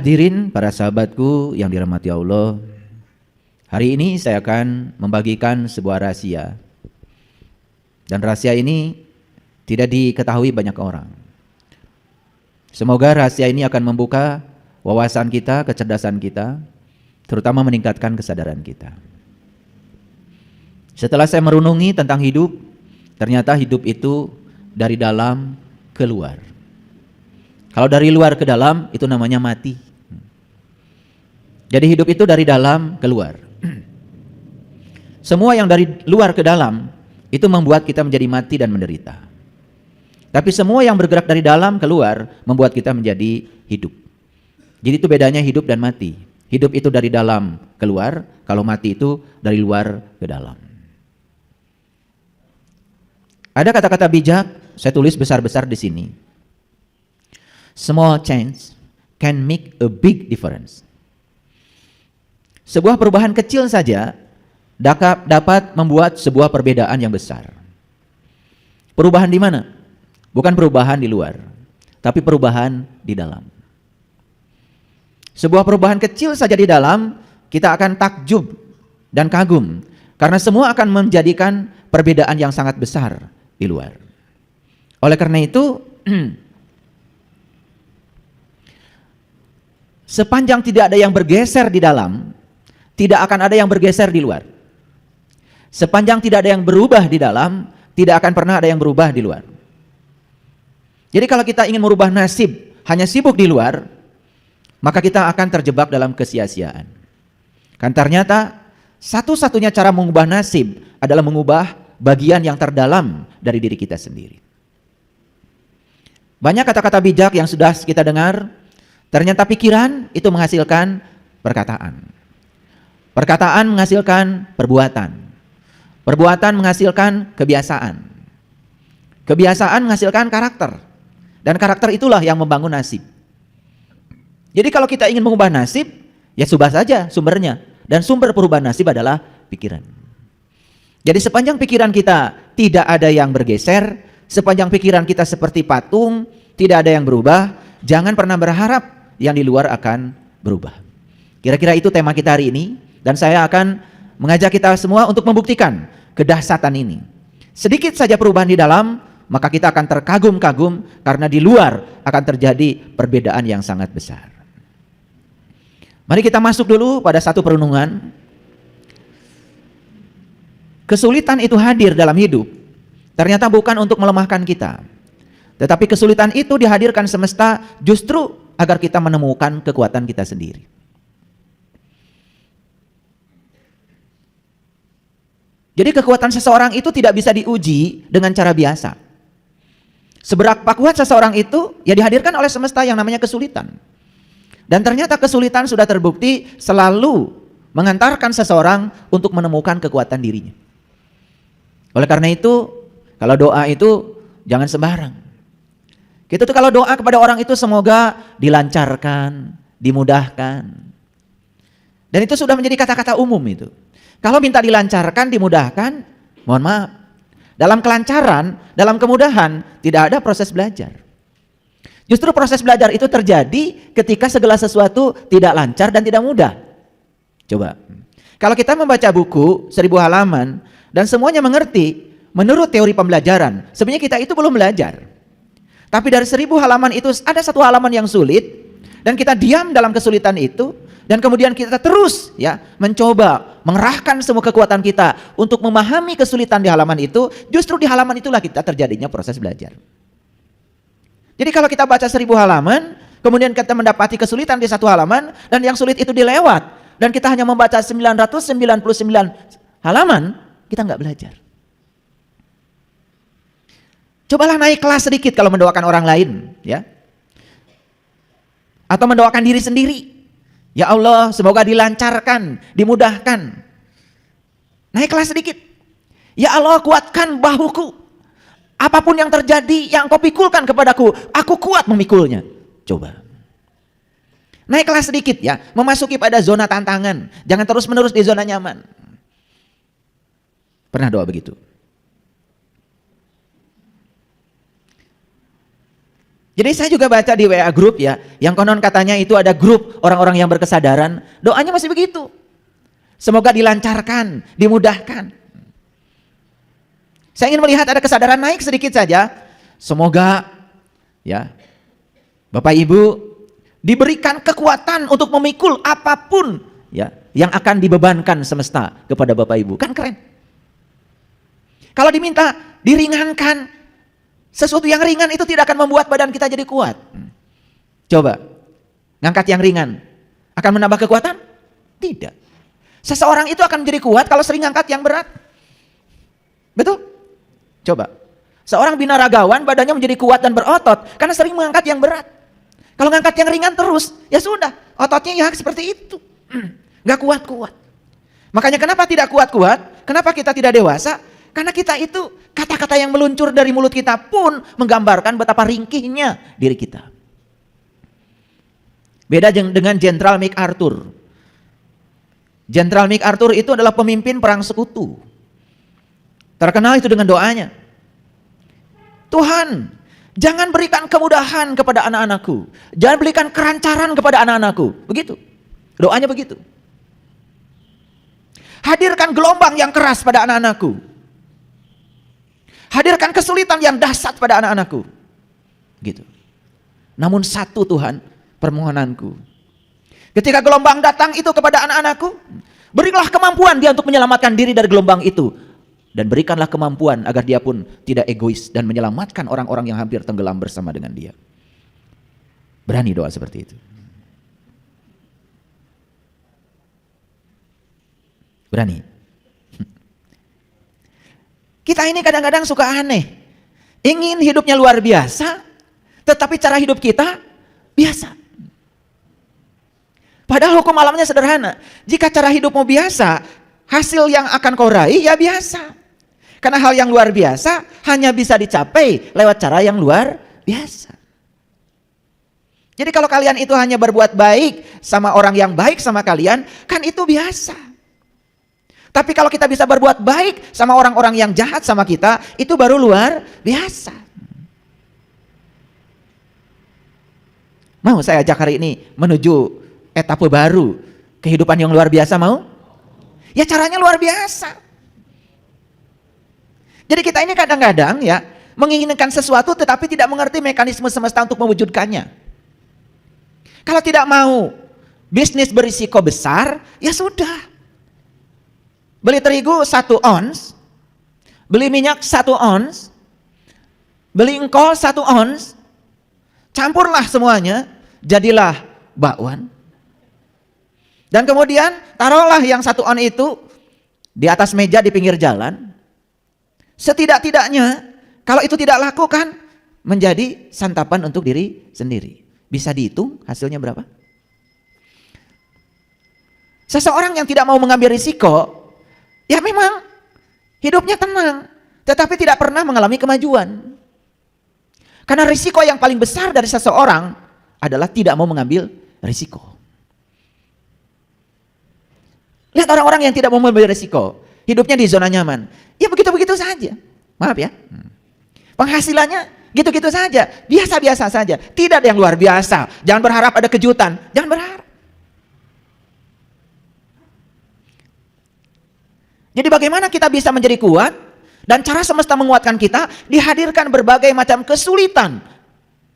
hadirin, para sahabatku yang dirahmati Allah, hari ini saya akan membagikan sebuah rahasia. Dan rahasia ini tidak diketahui banyak orang. Semoga rahasia ini akan membuka wawasan kita, kecerdasan kita, terutama meningkatkan kesadaran kita. Setelah saya merenungi tentang hidup, ternyata hidup itu dari dalam keluar. Kalau dari luar ke dalam, itu namanya mati. Jadi hidup itu dari dalam keluar. Semua yang dari luar ke dalam, itu membuat kita menjadi mati dan menderita. Tapi semua yang bergerak dari dalam keluar, membuat kita menjadi hidup. Jadi itu bedanya hidup dan mati. Hidup itu dari dalam keluar, kalau mati itu dari luar ke dalam. Ada kata-kata bijak, saya tulis besar-besar di sini. Small change can make a big difference. Sebuah perubahan kecil saja dapat membuat sebuah perbedaan yang besar. Perubahan di mana? Bukan perubahan di luar, tapi perubahan di dalam. Sebuah perubahan kecil saja di dalam, kita akan takjub dan kagum, karena semua akan menjadikan perbedaan yang sangat besar di luar. Oleh karena itu, sepanjang tidak ada yang bergeser di dalam, tidak akan ada yang bergeser di luar. Sepanjang tidak ada yang berubah di dalam, tidak akan pernah ada yang berubah di luar. Jadi kalau kita ingin merubah nasib, hanya sibuk di luar, maka kita akan terjebak dalam kesia-siaan. Kan ternyata satu-satunya cara mengubah nasib adalah mengubah bagian yang terdalam dari diri kita sendiri. Banyak kata-kata bijak yang sudah kita dengar, ternyata pikiran itu menghasilkan perkataan. Perkataan menghasilkan perbuatan. Perbuatan menghasilkan kebiasaan. Kebiasaan menghasilkan karakter. Dan karakter itulah yang membangun nasib. Jadi kalau kita ingin mengubah nasib, ya subah saja sumbernya. Dan sumber perubahan nasib adalah pikiran. Jadi sepanjang pikiran kita tidak ada yang bergeser, sepanjang pikiran kita seperti patung, tidak ada yang berubah, jangan pernah berharap yang di luar akan berubah. Kira-kira itu tema kita hari ini, dan saya akan mengajak kita semua untuk membuktikan kedahsyatan ini. Sedikit saja perubahan di dalam, maka kita akan terkagum-kagum karena di luar akan terjadi perbedaan yang sangat besar. Mari kita masuk dulu pada satu perenungan. Kesulitan itu hadir dalam hidup, ternyata bukan untuk melemahkan kita. Tetapi kesulitan itu dihadirkan semesta justru agar kita menemukan kekuatan kita sendiri. Jadi kekuatan seseorang itu tidak bisa diuji dengan cara biasa. Seberapa kuat seseorang itu, ya dihadirkan oleh semesta yang namanya kesulitan. Dan ternyata kesulitan sudah terbukti selalu mengantarkan seseorang untuk menemukan kekuatan dirinya. Oleh karena itu, kalau doa itu jangan sembarang. Kita tuh kalau doa kepada orang itu semoga dilancarkan, dimudahkan. Dan itu sudah menjadi kata-kata umum itu. Kalau minta dilancarkan, dimudahkan, mohon maaf. Dalam kelancaran, dalam kemudahan, tidak ada proses belajar. Justru proses belajar itu terjadi ketika segala sesuatu tidak lancar dan tidak mudah. Coba, kalau kita membaca buku 1000 halaman dan semuanya mengerti menurut teori pembelajaran, sebenarnya kita itu belum belajar. Tapi dari 1000 halaman itu ada satu halaman yang sulit dan kita diam dalam kesulitan itu dan kemudian kita terus ya mencoba mengerahkan semua kekuatan kita untuk memahami kesulitan di halaman itu, justru di halaman itulah kita terjadinya proses belajar. Jadi kalau kita baca 1000 halaman, kemudian kita mendapati kesulitan di satu halaman dan yang sulit itu dilewat dan kita hanya membaca 999 halaman, kita nggak belajar. Cobalah naik kelas sedikit kalau mendoakan orang lain, ya. Atau mendoakan diri sendiri. Ya Allah, semoga dilancarkan, dimudahkan. Naik kelas sedikit. Ya Allah, kuatkan bahuku. Apapun yang terjadi, yang Engkau pikulkan kepadaku, aku kuat memikulnya. Coba. Naik kelas sedikit ya, memasuki pada zona tantangan. Jangan terus-menerus di zona nyaman. Pernah doa begitu? Jadi saya juga baca di WA grup ya, yang konon katanya itu ada grup orang-orang yang berkesadaran, doanya masih begitu. Semoga dilancarkan, dimudahkan. Saya ingin melihat ada kesadaran naik sedikit saja. Semoga ya Bapak Ibu diberikan kekuatan untuk memikul apapun ya yang akan dibebankan semesta kepada Bapak Ibu. Kan keren. Kalau diminta diringankan, sesuatu yang ringan itu tidak akan membuat badan kita jadi kuat. Coba, ngangkat yang ringan akan menambah kekuatan? Tidak. Seseorang itu akan menjadi kuat kalau sering ngangkat yang berat. Betul? Coba, seorang binaragawan badannya menjadi kuat dan berotot karena sering mengangkat yang berat. Kalau ngangkat yang ringan terus, ya sudah, ototnya ya seperti itu. Gak kuat-kuat. Makanya kenapa tidak kuat-kuat? Kenapa kita tidak dewasa? Karena kita itu kata-kata yang meluncur dari mulut kita pun menggambarkan betapa ringkihnya diri kita. Beda dengan Jenderal MacArthur. Jenderal MacArthur itu adalah pemimpin perang sekutu. Terkenal itu dengan doanya. Tuhan, jangan berikan kemudahan kepada anak-anakku. Jangan berikan kerancaran kepada anak-anakku. Begitu. Doanya begitu. Hadirkan gelombang yang keras pada anak-anakku. Hadirkan kesulitan yang dahsyat pada anak-anakku. Gitu. Namun satu Tuhan, permohonanku. Ketika gelombang datang itu kepada anak-anakku, berilah kemampuan dia untuk menyelamatkan diri dari gelombang itu. Dan berikanlah kemampuan agar dia pun tidak egois dan menyelamatkan orang-orang yang hampir tenggelam bersama dengan dia. Berani doa seperti itu. Berani. Kita ini kadang-kadang suka aneh. Ingin hidupnya luar biasa, tetapi cara hidup kita biasa. Padahal hukum alamnya sederhana. Jika cara hidupmu biasa, hasil yang akan kau raih ya biasa. Karena hal yang luar biasa hanya bisa dicapai lewat cara yang luar biasa. Jadi kalau kalian itu hanya berbuat baik sama orang yang baik sama kalian, kan itu biasa. Tapi kalau kita bisa berbuat baik sama orang-orang yang jahat sama kita, itu baru luar biasa. Mau saya ajak hari ini menuju etape baru, kehidupan yang luar biasa mau? Ya caranya luar biasa. Jadi kita ini kadang-kadang ya menginginkan sesuatu tetapi tidak mengerti mekanisme semesta untuk mewujudkannya. Kalau tidak mau bisnis berisiko besar, ya sudah. Beli terigu 1 ons, beli minyak 1 ons, beli engkol 1 ons, campurlah semuanya, jadilah bakwan. Dan kemudian taruhlah yang 1 ons itu di atas meja di pinggir jalan. Setidak-tidaknya kalau itu tidak laku kan menjadi santapan untuk diri sendiri. Bisa dihitung hasilnya berapa? Seseorang yang tidak mau mengambil risiko, ya memang hidupnya tenang, tetapi tidak pernah mengalami kemajuan. Karena risiko yang paling besar dari seseorang adalah tidak mau mengambil risiko. Lihat orang-orang yang tidak mau mengambil risiko, hidupnya di zona nyaman. Ya begitu-begitu saja. Maaf ya. Penghasilannya gitu-gitu saja, biasa-biasa saja. Tidak ada yang luar biasa. Jangan berharap ada kejutan, jangan berharap. Jadi bagaimana kita bisa menjadi kuat? Dan cara semesta menguatkan kita, dihadirkan berbagai macam kesulitan,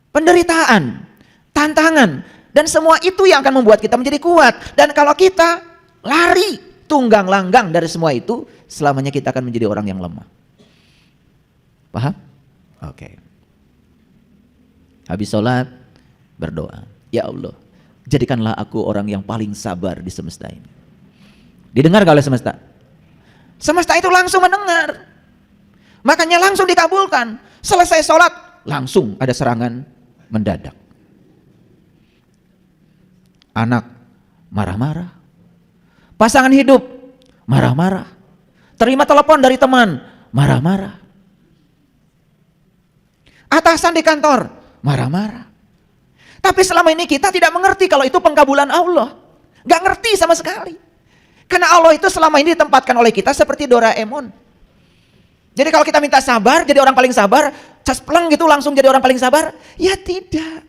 penderitaan, tantangan, dan semua itu yang akan membuat kita menjadi kuat. Dan kalau kita lari tunggang langgang dari semua itu, selamanya kita akan menjadi orang yang lemah. Paham? Oke. Habis sholat, berdoa. Ya Allah, jadikanlah aku orang yang paling sabar di semesta ini. Didengar gak oleh semesta? Semesta itu langsung mendengar. Makanya langsung dikabulkan. Selesai sholat, langsung ada serangan mendadak. Anak marah-marah. Pasangan hidup marah-marah. Terima telepon dari teman, marah-marah. Atasan di kantor, marah-marah. Tapi selama ini kita tidak mengerti kalau itu pengkabulan Allah. Gak ngerti sama sekali. Karena Allah itu selama ini ditempatkan oleh kita seperti Doraemon. Jadi kalau kita minta sabar, jadi orang paling sabar, caspleng gitu langsung jadi orang paling sabar? Ya tidak.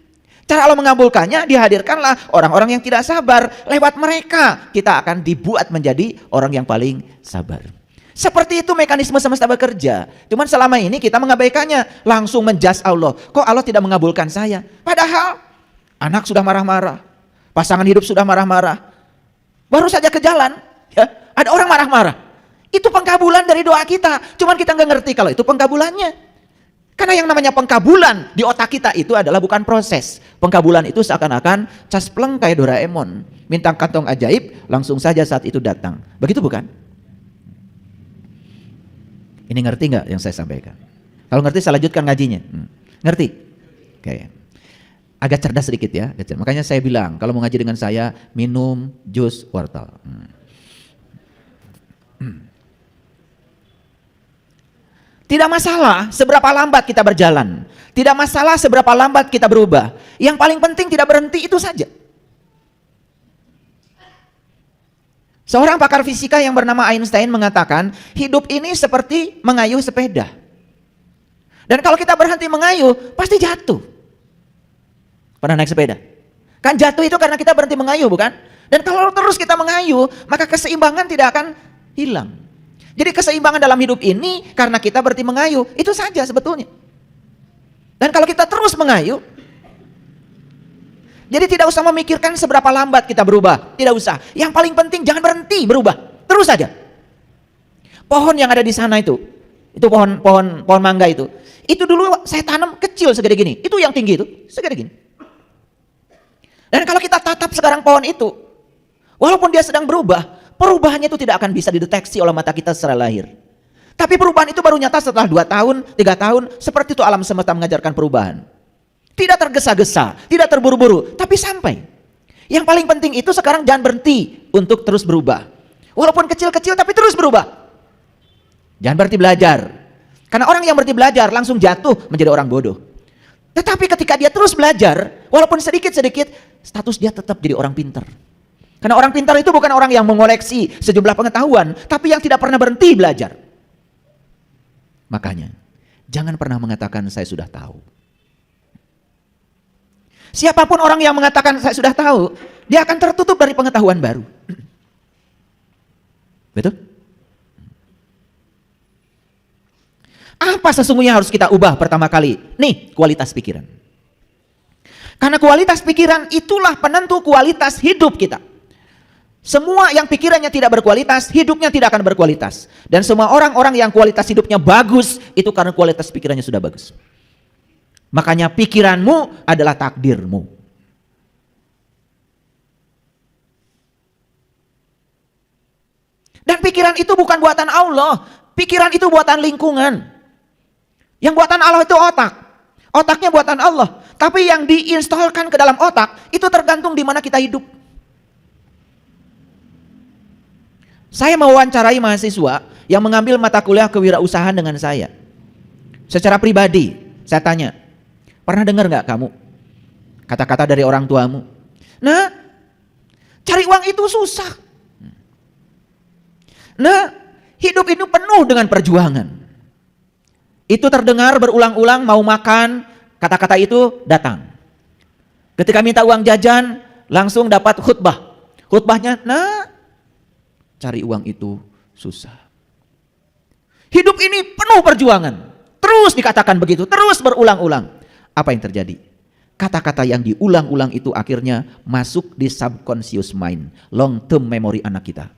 Cara Allah mengabulkannya, dihadirkanlah orang-orang yang tidak sabar. Lewat mereka kita akan dibuat menjadi orang yang paling sabar. Seperti itu mekanisme semesta bekerja. Cuman selama ini kita mengabaikannya, langsung menjudge Allah. Kok Allah tidak mengabulkan saya? Padahal anak sudah marah-marah, pasangan hidup sudah marah-marah, baru saja ke jalan, ya, ada orang marah-marah. Itu pengkabulan dari doa kita. Cuman kita nggak ngerti kalau itu pengkabulannya. Karena yang namanya pengkabulan di otak kita itu adalah bukan proses. Pengkabulan itu seakan-akan caspleng kayak Doraemon. Minta kantong ajaib, langsung saja saat itu datang. Begitu bukan? Ini ngerti nggak yang saya sampaikan? Kalau ngerti saya lanjutkan ngajinya. Ngerti? Oke. Agak cerdas sedikit ya. Makanya saya bilang kalau mau ngaji dengan saya, minum jus wortel. Tidak masalah seberapa lambat kita berjalan. Tidak masalah seberapa lambat kita berubah. Yang paling penting tidak berhenti, itu saja. Seorang pakar fisika yang bernama Einstein mengatakan, hidup ini seperti mengayuh sepeda. Dan kalau kita berhenti mengayuh, pasti jatuh. Pernah naik sepeda? Kan jatuh itu karena kita berhenti mengayuh, bukan? Dan kalau terus kita mengayuh, maka keseimbangan tidak akan hilang. Jadi keseimbangan dalam hidup ini karena kita berhenti mengayuh, itu saja sebetulnya. Dan kalau kita terus mengayuh, jadi tidak usah memikirkan seberapa lambat kita berubah, tidak usah. Yang paling penting jangan berhenti berubah, terus saja. Pohon yang ada di sana itu pohon mangga itu dulu saya tanam kecil segede gini, itu yang tinggi itu segede gini. Dan kalau kita tatap sekarang pohon itu, walaupun dia sedang berubah, perubahannya itu tidak akan bisa dideteksi oleh mata kita secara lahir. Tapi perubahan itu baru nyata setelah 2 tahun, 3 tahun, seperti itu alam semesta mengajarkan perubahan. Tidak tergesa-gesa, tidak terburu-buru, tapi sampai. Yang paling penting itu sekarang jangan berhenti untuk terus berubah. Walaupun kecil-kecil tapi terus berubah. Jangan berhenti belajar. Karena orang yang berhenti belajar langsung jatuh menjadi orang bodoh. Tetapi ketika dia terus belajar, walaupun sedikit-sedikit, status dia tetap jadi orang pintar. Karena orang pintar itu bukan orang yang mengoleksi sejumlah pengetahuan, tapi yang tidak pernah berhenti belajar. Makanya, jangan pernah mengatakan saya sudah tahu. Siapapun orang yang mengatakan saya sudah tahu, dia akan tertutup dari pengetahuan baru. Betul? Apa sesungguhnya harus kita ubah pertama kali? Nih, kualitas pikiran. Karena kualitas pikiran itulah penentu kualitas hidup kita. Semua yang pikirannya tidak berkualitas, hidupnya tidak akan berkualitas. Dan semua orang-orang yang kualitas hidupnya bagus, itu karena kualitas pikirannya sudah bagus. Makanya pikiranmu adalah takdirmu. Dan pikiran itu bukan buatan Allah, pikiran itu buatan lingkungan. Yang buatan Allah itu otak. Otaknya buatan Allah. Tapi yang diinstalkan ke dalam otak, itu tergantung di mana kita hidup. Saya mewawancarai mahasiswa yang mengambil mata kuliah kewirausahaan dengan saya. Secara pribadi, saya tanya, pernah dengar nggak kamu kata-kata dari orang tuamu? Nah, cari uang itu susah. Nah, hidup ini penuh dengan perjuangan. Itu terdengar berulang-ulang, mau makan, kata-kata itu datang. Ketika minta uang jajan, langsung dapat khutbah. Khutbahnya, nah, cari uang itu susah. Hidup ini penuh perjuangan. Terus dikatakan begitu, terus berulang-ulang. Apa yang terjadi? Kata-kata yang diulang-ulang itu akhirnya masuk di subconscious mind, long term memory anak kita.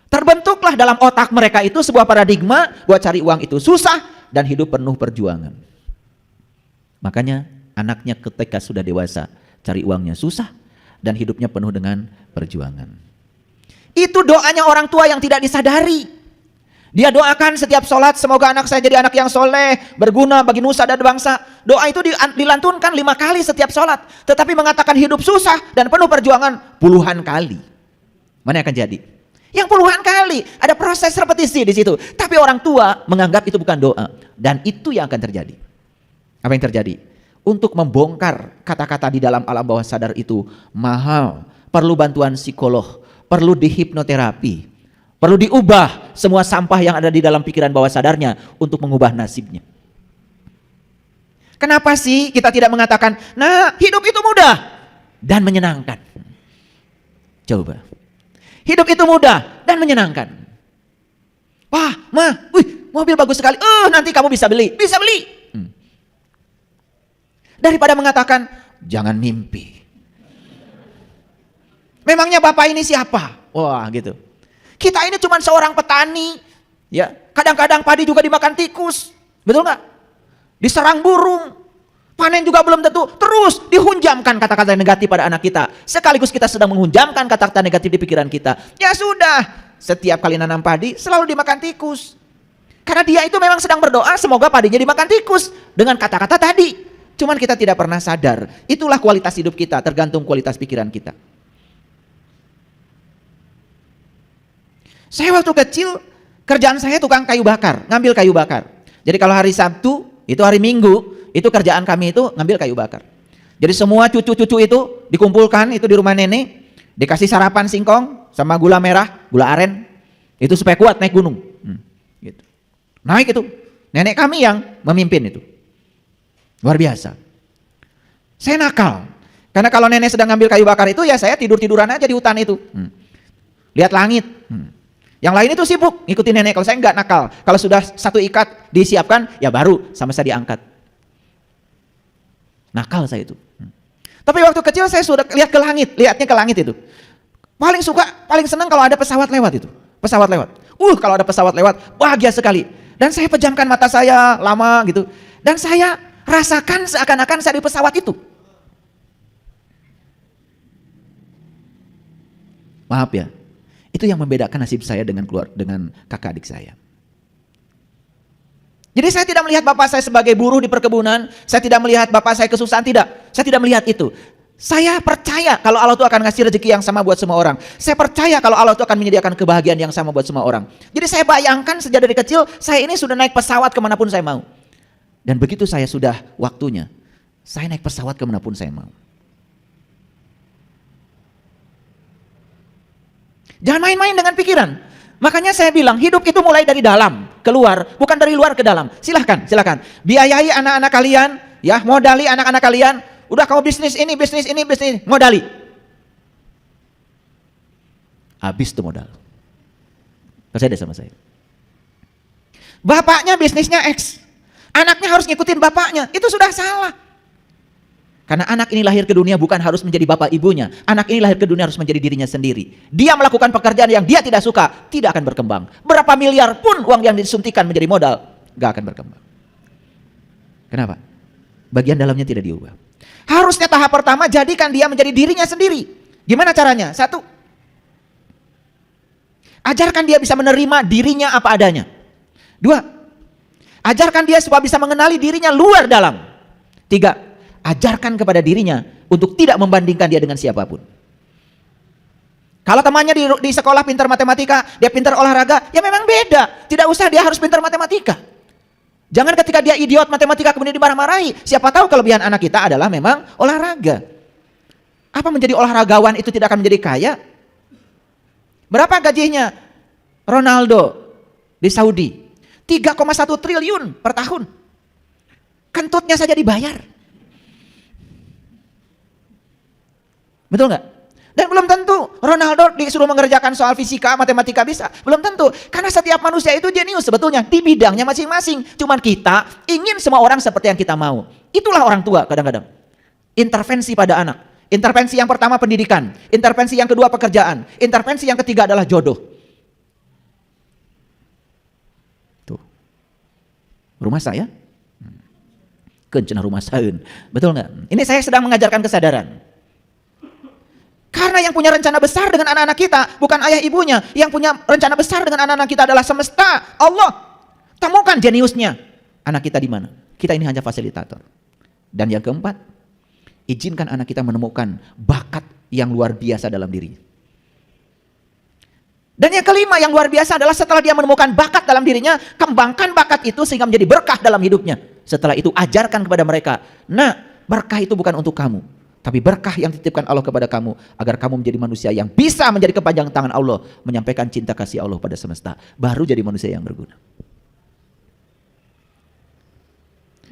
Terbentuklah dalam otak mereka itu sebuah paradigma buat cari uang itu susah dan hidup penuh perjuangan. Makanya anaknya ketika sudah dewasa cari uangnya susah dan hidupnya penuh dengan perjuangan. Itu doanya orang tua yang tidak disadari. Dia doakan setiap sholat, semoga anak saya jadi anak yang soleh, berguna bagi nusa dan bangsa. Doa itu dilantunkan 5 kali setiap sholat. Tetapi mengatakan hidup susah dan penuh perjuangan puluhan kali. Mana yang akan jadi? Yang puluhan kali. Ada proses repetisi di situ. Tapi orang tua menganggap itu bukan doa. Dan itu yang akan terjadi. Apa yang terjadi? Untuk membongkar kata-kata di dalam alam bawah sadar itu mahal. Perlu bantuan psikolog. Perlu dihipnoterapi, perlu diubah semua sampah yang ada di dalam pikiran bawah sadarnya untuk mengubah nasibnya. Kenapa sih kita tidak mengatakan, nah hidup itu mudah dan menyenangkan? Coba. Hidup itu mudah dan menyenangkan. Wah, Ma, wih, mobil bagus sekali. Nanti kamu bisa beli. Bisa beli. Daripada mengatakan, jangan mimpi. Memangnya Bapak ini siapa? Wah, gitu. Kita ini cuma seorang petani. Ya, kadang-kadang padi juga dimakan tikus. Betul nggak? Diserang burung. Panen juga belum tentu. Terus dihunjamkan kata-kata negatif pada anak kita. Sekaligus kita sedang menghunjamkan kata-kata negatif di pikiran kita. Ya sudah, setiap kali nanam padi selalu dimakan tikus. Karena dia itu memang sedang berdoa semoga padinya dimakan tikus. Dengan kata-kata tadi. Cuman kita tidak pernah sadar. Itulah kualitas hidup kita, tergantung kualitas pikiran kita. Saya waktu kecil, kerjaan saya tukang kayu bakar, ngambil kayu bakar. Jadi kalau hari Sabtu, itu hari Minggu, itu kerjaan kami itu ngambil kayu bakar. Jadi semua cucu-cucu itu dikumpulkan itu di rumah nenek, dikasih sarapan singkong sama gula merah, gula aren, itu supaya kuat naik gunung. Gitu. Naik itu, nenek kami yang memimpin itu. Luar biasa. Saya nakal, karena kalau nenek sedang ngambil kayu bakar itu ya saya tidur-tiduran aja di hutan itu. Lihat langit. Yang lain itu sibuk ngikutin nenek, kalau saya enggak nakal. Kalau sudah satu ikat disiapkan, ya baru sama saya diangkat. Nakal saya itu. Tapi waktu kecil saya sudah lihat ke langit, lihatnya ke langit itu. Paling suka, paling senang kalau ada pesawat lewat itu. Pesawat lewat. Kalau ada pesawat lewat, bahagia sekali. Dan saya pejamkan mata saya lama gitu. Dan saya rasakan seakan-akan saya di pesawat itu. Maaf ya. Itu yang membedakan nasib saya dengan kakak adik saya. Jadi saya tidak melihat bapak saya sebagai buruh di perkebunan, saya tidak melihat bapak saya kesusahan, tidak. Saya tidak melihat itu. Saya percaya kalau Allah itu akan ngasih rezeki yang sama buat semua orang. Saya percaya kalau Allah itu akan menyediakan kebahagiaan yang sama buat semua orang. Jadi saya bayangkan sejak dari kecil, saya ini sudah naik pesawat kemanapun saya mau. Dan begitu saya sudah waktunya, saya naik pesawat kemanapun saya mau. Jangan main-main dengan pikiran. Makanya saya bilang hidup itu mulai dari dalam keluar, bukan dari luar ke dalam. Silahkan. Biayai anak-anak kalian, ya, modali anak-anak kalian. Udah kamu bisnis ini, modali. Habis tuh modal. Percaya deh sama saya. Bapaknya bisnisnya X, anaknya harus ngikutin bapaknya. Itu sudah salah. Karena anak ini lahir ke dunia bukan harus menjadi bapak ibunya. Anak ini lahir ke dunia harus menjadi dirinya sendiri. Dia melakukan pekerjaan yang dia tidak suka, tidak akan berkembang. Berapa miliar pun uang yang disuntikan menjadi modal, gak akan berkembang. Kenapa? Bagian dalamnya tidak diubah. Harusnya tahap pertama jadikan dia menjadi dirinya sendiri. Gimana caranya? 1, ajarkan dia bisa menerima dirinya apa adanya. 2, ajarkan dia supaya bisa mengenali dirinya luar dalam. 3, ajarkan kepada dirinya untuk tidak membandingkan dia dengan siapapun. Kalau temannya di sekolah pintar matematika, dia pintar olahraga, ya memang beda. Tidak usah dia harus pintar matematika. Jangan ketika dia idiot matematika kemudian dimarah-marahi. Siapa tahu kelebihan anak kita adalah memang olahraga. Apa menjadi olahragawan itu tidak akan menjadi kaya? Berapa gajinya Ronaldo di Saudi? 3,1 triliun per tahun. Kentutnya saja dibayar. Betul nggak? Dan belum tentu Ronaldo disuruh mengerjakan soal fisika, matematika bisa. Belum tentu. Karena setiap manusia itu jenius sebetulnya di bidangnya masing-masing. Cuman kita ingin semua orang seperti yang kita mau. Itulah orang tua kadang-kadang. Intervensi pada anak. Intervensi yang pertama pendidikan. Intervensi yang kedua pekerjaan. Intervensi yang ketiga adalah jodoh. Tuh. Rumah saya? Kencana rumah saya. Betul nggak? Ini saya sedang mengajarkan kesadaran. Karena yang punya rencana besar dengan anak-anak kita bukan ayah ibunya. Yang punya rencana besar dengan anak-anak kita adalah semesta, Allah. Temukan jeniusnya. Anak kita di mana? Kita ini hanya fasilitator. Dan yang keempat, izinkan anak kita menemukan bakat yang luar biasa dalam dirinya. Dan yang kelima yang luar biasa adalah setelah dia menemukan bakat dalam dirinya, kembangkan bakat itu sehingga menjadi berkah dalam hidupnya. Setelah itu ajarkan kepada mereka, nah berkah itu bukan untuk kamu. Tapi berkah yang dititipkan Allah kepada kamu agar kamu menjadi manusia yang bisa menjadi kepanjangan tangan Allah, menyampaikan cinta kasih Allah pada semesta, baru jadi manusia yang berguna.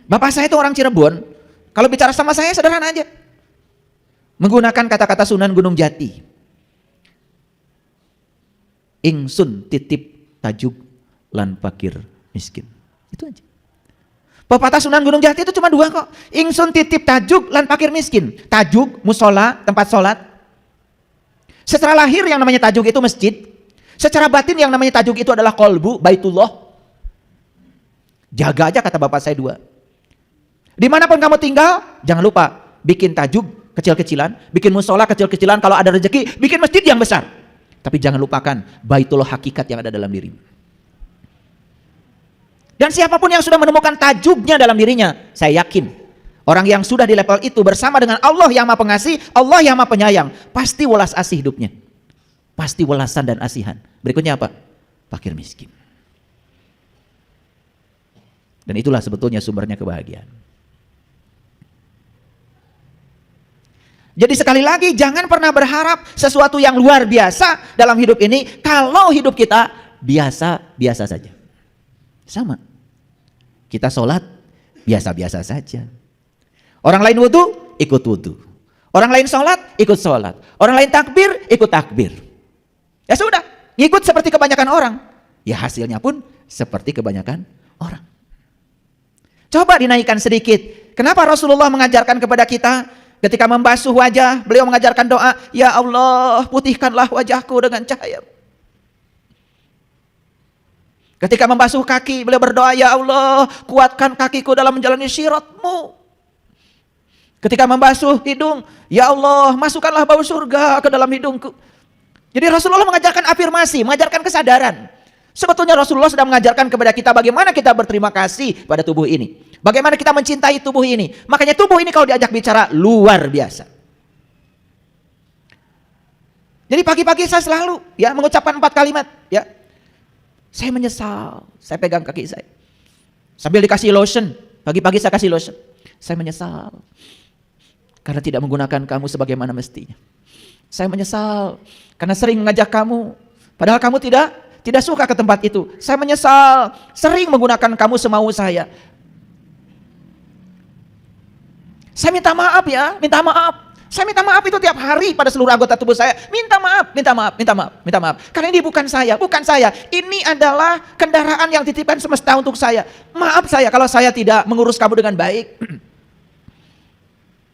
Bapak saya itu orang Cirebon, kalau bicara sama saya sederhana aja. Menggunakan kata-kata Sunan Gunung Jati. Ingsun titip tajuk lan fakir miskin. Itu aja. Pepatah Sunan Gunung Jati itu cuma 2 kok. Ingsun titip tajuk lan fakir miskin. Tajuk, musola, tempat sholat. Secara lahir yang namanya tajuk itu masjid. Secara batin yang namanya tajuk itu adalah kolbu, baitullah. Jaga aja kata bapak saya 2. Dimanapun kamu tinggal, jangan lupa bikin tajuk kecil-kecilan, bikin musola kecil-kecilan, kalau ada rezeki, bikin masjid yang besar. Tapi jangan lupakan baitullah hakikat yang ada dalam dirimu. Dan siapapun yang sudah menemukan tajuknya dalam dirinya, saya yakin orang yang sudah di level itu bersama dengan Allah yang Maha Pengasih, Allah yang Maha Penyayang, pasti welas asih hidupnya. Pasti welasan dan asihan. Berikutnya apa? Fakir miskin. Dan itulah sebetulnya sumbernya kebahagiaan. Jadi sekali lagi, jangan pernah berharap sesuatu yang luar biasa dalam hidup ini kalau hidup kita biasa-biasa saja. Sama. Kita sholat biasa-biasa saja. Orang lain wudhu, ikut wudhu. Orang lain sholat, ikut sholat. Orang lain takbir, ikut takbir. Ya sudah, ngikut seperti kebanyakan orang. Ya hasilnya pun seperti kebanyakan orang. Coba dinaikkan sedikit. Kenapa Rasulullah mengajarkan kepada kita ketika membasuh wajah, beliau mengajarkan doa, ya Allah putihkanlah wajahku dengan cahaya. Ketika membasuh kaki, beliau berdoa, ya Allah kuatkan kakiku dalam menjalani syiratmu. Ketika membasuh hidung, ya Allah masukkanlah bau surga ke dalam hidungku. Jadi Rasulullah mengajarkan afirmasi, mengajarkan kesadaran. Sebetulnya Rasulullah sedang mengajarkan kepada kita bagaimana kita berterima kasih pada tubuh ini. Bagaimana kita mencintai tubuh ini. Makanya tubuh ini kalau diajak bicara luar biasa. Jadi pagi-pagi saya selalu ya mengucapkan 4 kalimat ya. Saya menyesal, saya pegang kaki saya. Sambil dikasih lotion, pagi-pagi saya kasih lotion. Saya menyesal karena tidak menggunakan kamu sebagaimana mestinya. Saya menyesal karena sering mengajak kamu padahal kamu tidak suka ke tempat itu. Saya menyesal sering menggunakan kamu semau saya. Saya minta maaf ya, minta maaf. Saya minta maaf itu tiap hari pada seluruh anggota tubuh saya. Minta maaf, minta maaf, minta maaf, minta maaf. Karena ini bukan saya, bukan saya. Ini adalah kendaraan yang dititipkan semesta untuk saya. Maaf saya kalau saya tidak mengurus kamu dengan baik.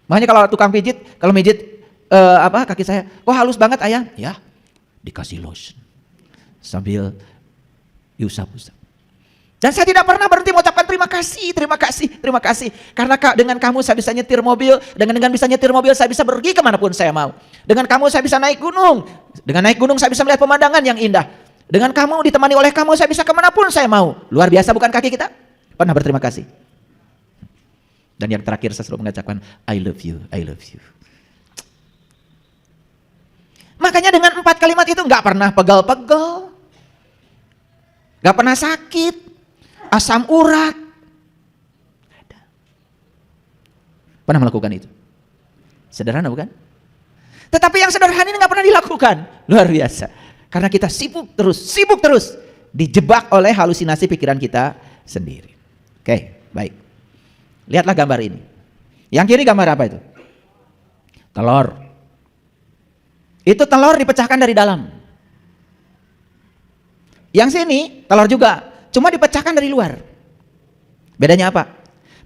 Makanya kalau tukang pijit, kalau mijit kaki saya, kok halus banget ayah? Ya, dikasih lotion. Sambil diusap-usap. Dan saya tidak pernah berhenti mengucapkan terima kasih, terima kasih, terima kasih. Karena dengan kamu saya bisa nyetir mobil, dengan bisa nyetir mobil saya bisa pergi kemanapun saya mau. Dengan kamu saya bisa naik gunung, dengan naik gunung saya bisa melihat pemandangan yang indah. Dengan kamu, ditemani oleh kamu saya bisa kemanapun saya mau. Luar biasa bukan kaki kita? Pernah berterima kasih. Dan yang terakhir saya selalu mengucapkan I love you, I love you. Makanya dengan 4 kalimat itu nggak pernah pegal-pegal, nggak pernah sakit, asam urat. Ada. Pernah melakukan itu? Sederhana bukan? Tetapi yang sederhana ini nggak pernah dilakukan. Luar biasa. Karena kita sibuk terus, dijebak oleh halusinasi pikiran kita sendiri. Oke, baik. Lihatlah gambar ini. Yang kiri gambar apa itu? Telur. Itu telur dipecahkan dari dalam. Yang sini telur juga, cuma dipecahkan dari luar. Bedanya apa?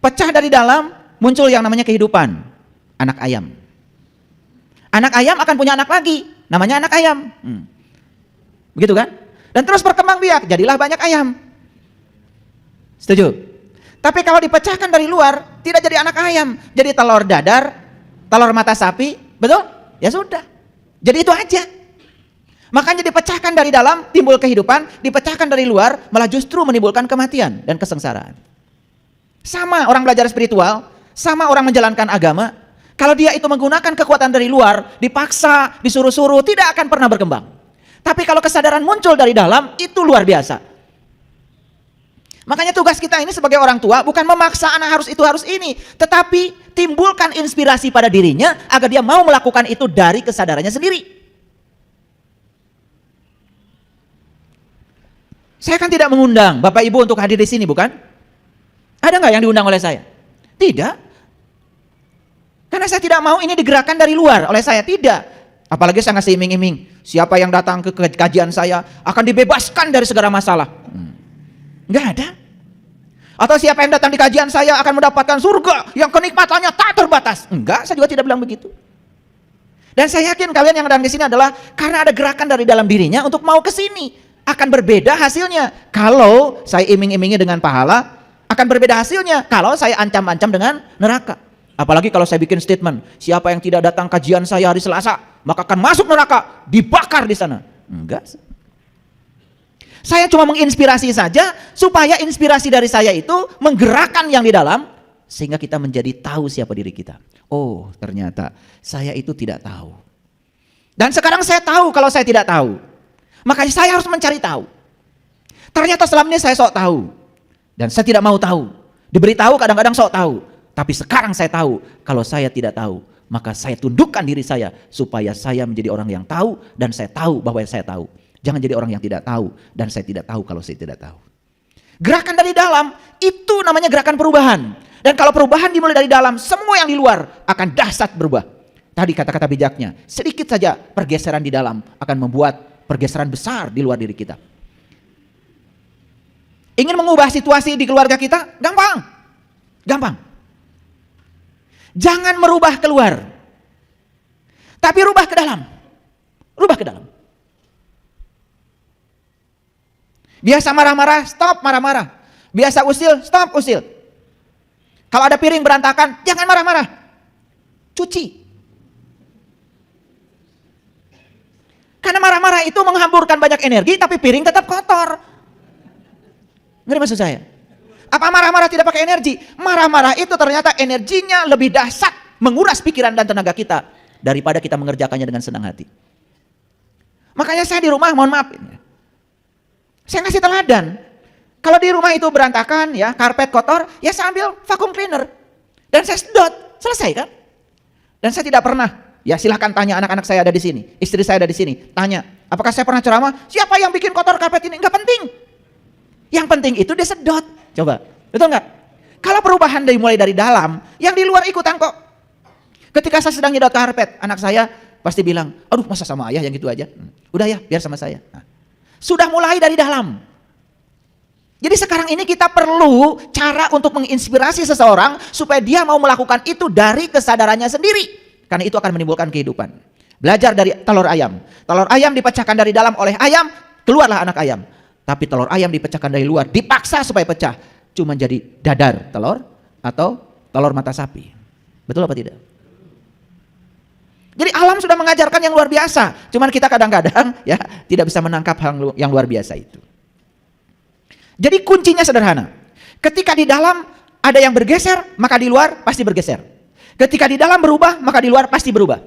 Pecah dari dalam, muncul yang namanya kehidupan. Anak ayam. Anak ayam akan punya anak lagi, namanya anak ayam. Begitu kan? Dan terus berkembang biak, jadilah banyak ayam. Setuju? Tapi kalau dipecahkan dari luar, tidak jadi anak ayam, jadi telur dadar, telur mata sapi, betul? Ya sudah. Jadi itu aja. Makanya dipecahkan dari dalam timbul kehidupan, dipecahkan dari luar malah justru menimbulkan kematian dan kesengsaraan. Sama orang belajar spiritual, sama orang menjalankan agama, kalau dia itu menggunakan kekuatan dari luar, dipaksa, disuruh-suruh, tidak akan pernah berkembang. Tapi kalau kesadaran muncul dari dalam, itu luar biasa. Makanya tugas kita ini sebagai orang tua bukan memaksa anak harus itu harus ini, tetapi timbulkan inspirasi pada dirinya agar dia mau melakukan itu dari kesadarannya sendiri. Saya kan tidak mengundang Bapak Ibu untuk hadir di sini, bukan? Ada nggak yang diundang oleh saya? Tidak. Karena saya tidak mau ini digerakkan dari luar oleh saya, tidak. Apalagi saya ngasih iming-iming, siapa yang datang ke kajian saya akan dibebaskan dari segala masalah. Enggak ada. Atau siapa yang datang di kajian saya akan mendapatkan surga yang kenikmatannya tak terbatas. Enggak, saya juga tidak bilang begitu. Dan saya yakin kalian yang datang di sini adalah karena ada gerakan dari dalam dirinya untuk mau ke sini. Akan berbeda hasilnya. Kalau saya iming-imingi dengan pahala, akan berbeda hasilnya kalau saya ancam-ancam dengan neraka. Apalagi kalau saya bikin statement, siapa yang tidak datang kajian saya hari Selasa, maka akan masuk neraka, dibakar di sana. Enggak. Saya cuma menginspirasi saja, supaya inspirasi dari saya itu menggerakkan yang di dalam, sehingga kita menjadi tahu siapa diri kita. Oh, ternyata saya itu tidak tahu. Dan sekarang saya tahu kalau saya tidak tahu. Makanya saya harus mencari tahu. Ternyata selama ini saya sok tahu. Dan saya tidak mau tahu. Diberitahu kadang-kadang sok tahu. Tapi sekarang saya tahu, kalau saya tidak tahu, maka saya tundukkan diri saya supaya saya menjadi orang yang tahu dan saya tahu bahwa saya tahu. Jangan jadi orang yang tidak tahu dan saya tidak tahu kalau saya tidak tahu. Gerakan dari dalam itu namanya gerakan perubahan. Dan kalau perubahan dimulai dari dalam, semua yang di luar akan dahsyat berubah. Tadi kata-kata bijaknya, sedikit saja pergeseran di dalam akan membuat pergeseran besar di luar diri kita. Ingin mengubah situasi di keluarga kita? Gampang. Gampang. Jangan merubah keluar, tapi rubah ke dalam. Rubah ke dalam. Biasa marah-marah, stop marah-marah. Biasa usil, stop usil. Kalau ada piring berantakan, jangan marah-marah. Cuci. Karena marah-marah itu menghamburkan banyak energi, tapi piring tetap kotor. Ngerti maksud saya? Apa marah-marah tidak pakai energi? Marah-marah itu ternyata energinya lebih dahsyat, menguras pikiran dan tenaga kita daripada kita mengerjakannya dengan senang hati. Makanya saya di rumah, mohon maaf, saya ngasih teladan. Kalau di rumah itu berantakan, ya karpet kotor, ya saya ambil vacuum cleaner dan saya sedot, selesai kan? Dan saya tidak pernah, ya silahkan tanya anak-anak saya ada di sini, istri saya ada di sini, tanya, apakah saya pernah ceramah? Siapa yang bikin kotor karpet ini? Enggak penting. Yang penting itu dia sedot. Coba, betul nggak? Kalau perubahan dimulai dari dalam, yang di luar ikutan kok. Ketika saya sedang nyedot karpet, anak saya pasti bilang, aduh masa sama ayah yang gitu aja? Udah ya, biar sama saya. Nah, sudah mulai dari dalam. Jadi sekarang ini kita perlu cara untuk menginspirasi seseorang supaya dia mau melakukan itu dari kesadarannya sendiri. Karena itu akan menimbulkan kehidupan. Belajar dari telur ayam. Telur ayam dipecahkan dari dalam oleh ayam, keluarlah anak ayam. Tapi telur ayam dipecahkan dari luar, dipaksa supaya pecah. Cuma jadi dadar telur atau telur mata sapi. Betul apa tidak? Jadi alam sudah mengajarkan yang luar biasa. Cuman kita kadang-kadang ya tidak bisa menangkap hal yang luar biasa itu. Jadi kuncinya sederhana. Ketika di dalam ada yang bergeser, maka di luar pasti bergeser. Ketika di dalam berubah, maka di luar pasti berubah.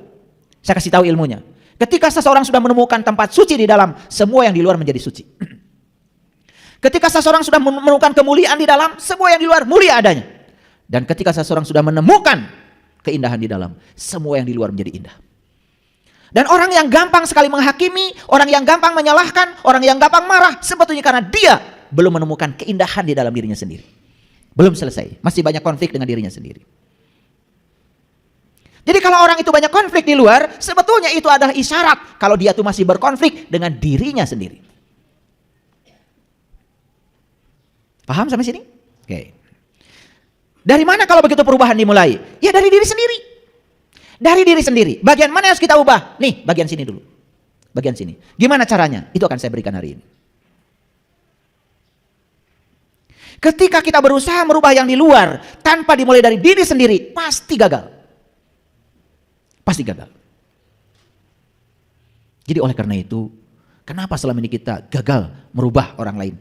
Saya kasih tahu ilmunya. Ketika seseorang sudah menemukan tempat suci di dalam, semua yang di luar menjadi suci. Ketika seseorang sudah menemukan kemuliaan di dalam, semua yang di luar mulia adanya. Dan ketika seseorang sudah menemukan keindahan di dalam, semua yang di luar menjadi indah. Dan orang yang gampang sekali menghakimi, orang yang gampang menyalahkan, orang yang gampang marah, sebetulnya karena dia belum menemukan keindahan di dalam dirinya sendiri. Belum selesai, masih banyak konflik dengan dirinya sendiri. Jadi kalau orang itu banyak konflik di luar, sebetulnya itu adalah isyarat kalau dia itu masih berkonflik dengan dirinya sendiri. Paham sampai sini? Oke. Dari mana kalau begitu perubahan dimulai? Ya dari diri sendiri. Dari diri sendiri. Bagian mana yang harus kita ubah? Nih, bagian sini dulu. Bagian sini. Gimana caranya? Itu akan saya berikan hari ini. Ketika kita berusaha merubah yang di luar tanpa dimulai dari diri sendiri, pasti gagal. Pasti gagal. Jadi oleh karena itu, kenapa selama ini kita gagal merubah orang lain?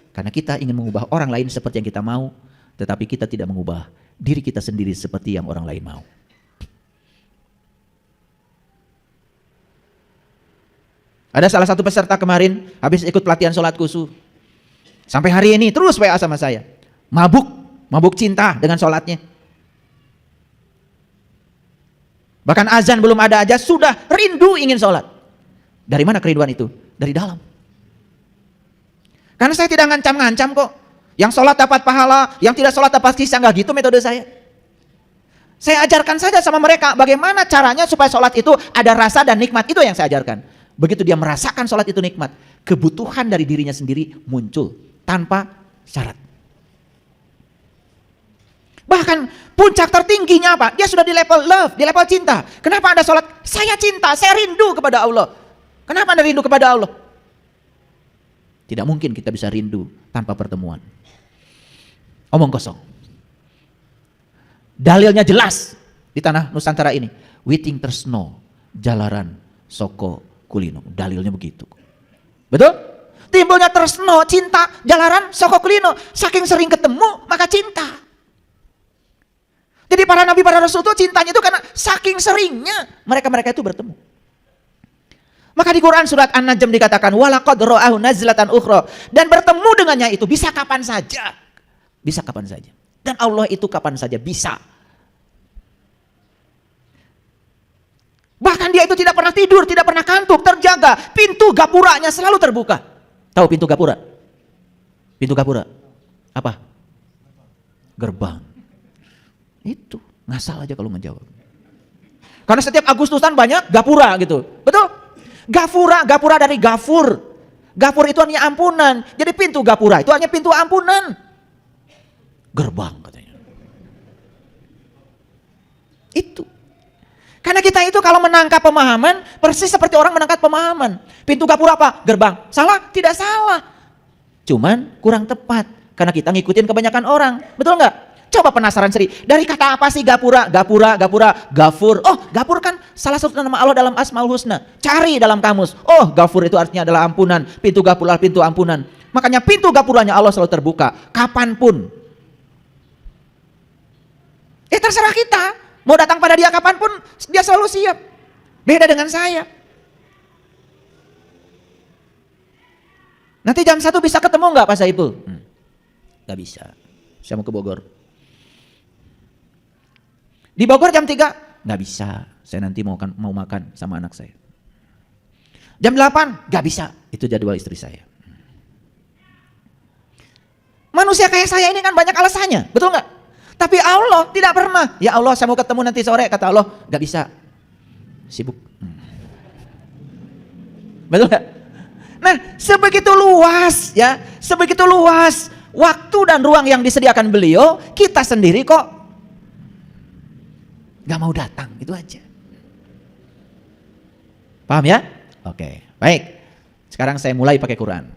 Karena kita ingin mengubah orang lain seperti yang kita mau, tetapi kita tidak mengubah diri kita sendiri seperti yang orang lain mau. Ada salah satu peserta kemarin habis ikut pelatihan sholat khusyuk. Sampai hari ini terus WA sama saya. Mabuk cinta dengan sholatnya. Bahkan azan belum ada aja sudah rindu ingin sholat. Dari mana kerinduan itu? Dari dalam. Karena saya tidak ngancam-ngancam kok. Yang sholat dapat pahala, yang tidak sholat dapat kisah, enggak gitu metode saya. Saya ajarkan saja sama mereka bagaimana caranya supaya sholat itu ada rasa dan nikmat. Itu yang saya ajarkan. Begitu dia merasakan sholat itu nikmat, kebutuhan dari dirinya sendiri muncul tanpa syarat. Bahkan puncak tertingginya apa? Dia sudah di level love, di level cinta. Kenapa Anda sholat? Saya cinta, saya rindu kepada Allah. Kenapa Anda rindu kepada Allah? Tidak mungkin kita bisa rindu tanpa pertemuan. Omong kosong. Dalilnya jelas di tanah Nusantara ini. Witing tresno, jalaran soko kulino. Dalilnya begitu. Betul? Timbulnya tresno, cinta, jalaran soko kulino. Saking sering ketemu, maka cinta. Jadi para nabi, para rasul itu cintanya itu karena saking seringnya mereka-mereka itu bertemu. Maka di Quran surat An-Najm dikatakan walaqad ra'ahu nazlatan ukhra, dan bertemu dengannya itu bisa kapan saja. Bisa kapan saja. Dan Allah itu kapan saja bisa. Bahkan dia itu tidak pernah tidur, tidak pernah kantuk, terjaga. Pintu gapuranya selalu terbuka. Tahu pintu gapura? Pintu gapura. Apa? Gerbang. Itu. Ngasal aja kalau ngejawab. Karena setiap Agustusan banyak gapura gitu. Betul? Gafura, gapura dari gafur. Gafur itu artinya ampunan. Jadi pintu gapura itu hanya pintu ampunan. Gerbang katanya. Itu. Karena kita itu kalau menangkap pemahaman persis seperti orang menangkap pemahaman. Pintu gapura apa? Gerbang. Salah? Tidak salah. Cuman kurang tepat karena kita ngikutin kebanyakan orang. Betul nggak? Coba penasaran sendiri. Dari kata apa sih gapura? Gapura, gapura, gafur. Oh, gafur kan salah satu nama Allah dalam Asmaul Husna. Cari dalam kamus. Oh, gafur itu artinya adalah ampunan. Pintu gapura, pintu ampunan. Makanya pintu gapuranya Allah selalu terbuka. Kapanpun. Terserah kita. Mau datang pada dia kapanpun, dia selalu siap. Beda dengan saya. Nanti jam 1 bisa ketemu nggak Pak Saiful? Nggak bisa. Saya mau ke Bogor. Di Bogor jam 3? Nggak bisa. Saya nanti mau makan sama anak saya. Jam 8? Nggak bisa. Itu jadwal istri saya. Manusia kayak saya ini kan banyak alasannya. Betul nggak? Tapi Allah tidak pernah. Ya Allah, saya mau ketemu nanti sore. Kata Allah, gak bisa. Sibuk. Betul gak? Nah, sebegitu luas ya. Sebegitu luas waktu dan ruang yang disediakan beliau. Kita sendiri kok gak mau datang. Itu aja. Paham ya? Oke, baik. Sekarang saya mulai pakai Quran.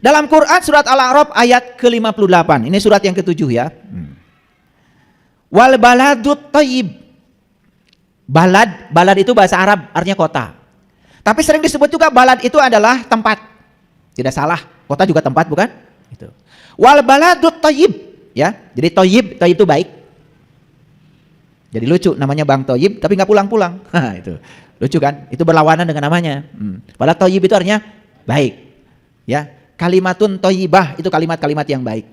Dalam Quran surat Al-A'raf ayat ke-58. Ini surat yang ke-7 ya. Wal baladut thayyib. Balad itu bahasa Arab artinya kota. Tapi sering disebut juga balad itu adalah tempat. Tidak salah, kota juga tempat bukan? Itu. Wal baladut thayyib ya. Jadi thayyib itu baik. Jadi lucu namanya Bang Thayyib tapi nggak pulang-pulang. Itu. Lucu kan? Itu berlawanan dengan namanya. Padahal thayyib itu artinya baik. Ya. Kalimatun thayyibah itu kalimat-kalimat yang baik.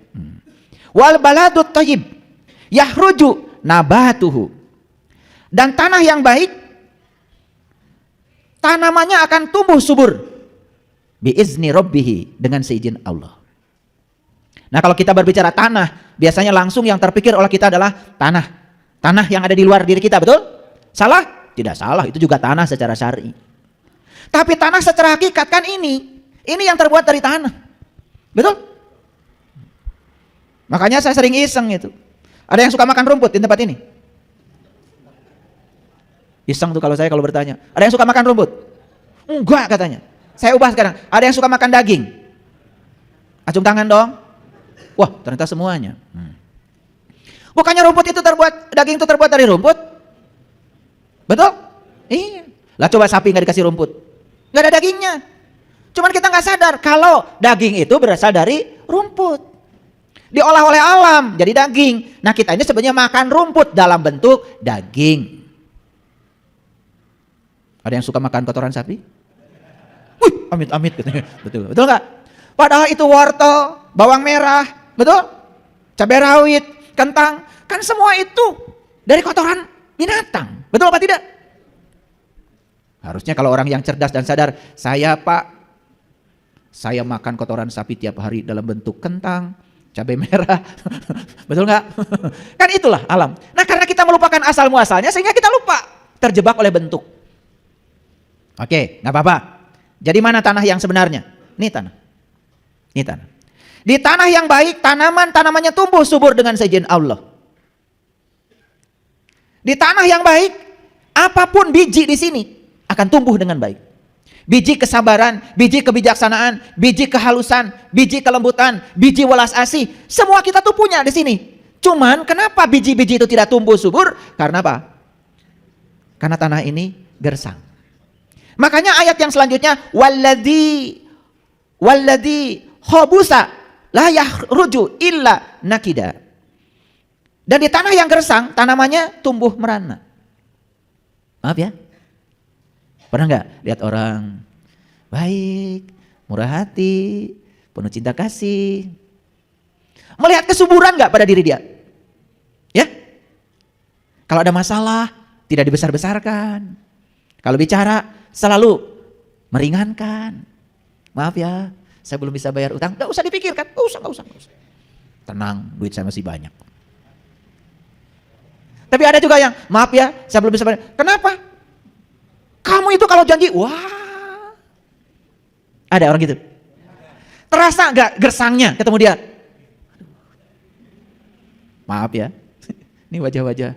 Wal baladut thayyib yahruju nabatuhu. Dan tanah yang baik tanamannya akan tumbuh subur biizni rabbih dengan seizin Allah. Nah, kalau kita berbicara tanah, biasanya langsung yang terpikir oleh kita adalah tanah yang ada di luar diri kita, betul? Salah? Tidak salah, itu juga tanah secara syar'i. Tapi tanah secara hakikat kan ini yang terbuat dari tanah. Betul? Makanya saya sering iseng itu. Ada yang suka makan rumput di tempat ini? Iseng tuh kalau bertanya. Ada yang suka makan rumput? Enggak katanya. Saya ubah sekarang. Ada yang suka makan daging? Acung tangan dong. Wah, ternyata semuanya. Bukannya daging itu terbuat dari rumput? Betul? Iya. Lah coba sapi nggak dikasih rumput. Nggak ada dagingnya. Cuman kita nggak sadar kalau daging itu berasal dari rumput. Diolah oleh alam jadi daging. Nah kita ini sebenarnya makan rumput dalam bentuk daging. Ada yang suka makan kotoran sapi? Wih, amit-amit katanya. Betul, betul nggak? Padahal itu wortel, bawang merah, betul? Cabai rawit, kentang, kan semua itu dari kotoran binatang. Betul apa tidak? Harusnya kalau orang yang cerdas dan sadar, saya makan kotoran sapi tiap hari dalam bentuk kentang, cabai merah. Betul nggak? Kan itulah alam. Nah karena kita melupakan asal muasalnya sehingga kita lupa, terjebak oleh bentuk. Oke, nggak apa-apa. Jadi mana tanah yang sebenarnya? Ini tanah. Ini tanah. Di tanah yang baik, tanamannya tumbuh subur dengan seizin Allah. Di tanah yang baik, apapun biji di sini akan tumbuh dengan baik. Biji kesabaran, biji kebijaksanaan, biji kehalusan, biji kelembutan, biji welas asih, semua kita tuh punya di sini. Cuman kenapa biji-biji itu tidak tumbuh subur? Karena apa? Karena tanah ini gersang. Makanya ayat yang selanjutnya, walladzi khabusa la yakhruju illa nakida. Dan di tanah yang gersang, tanamannya tumbuh merana. Maaf ya. Pernah nggak lihat orang baik, murah hati, penuh cinta kasih, melihat kesuburan nggak pada diri dia? Ya. Kalau ada masalah, tidak dibesar-besarkan. Kalau bicara, selalu meringankan. Maaf ya, saya belum bisa bayar utang. Nggak usah dipikirkan, nggak usah. Tenang, duit saya masih banyak. Tapi ada juga yang, maaf ya, saya belum bisa bayar. Kenapa? Kamu itu kalau janji, wah. Ada orang gitu. Terasa nggak gersangnya ketemu dia? Maaf ya, ini wajah-wajah.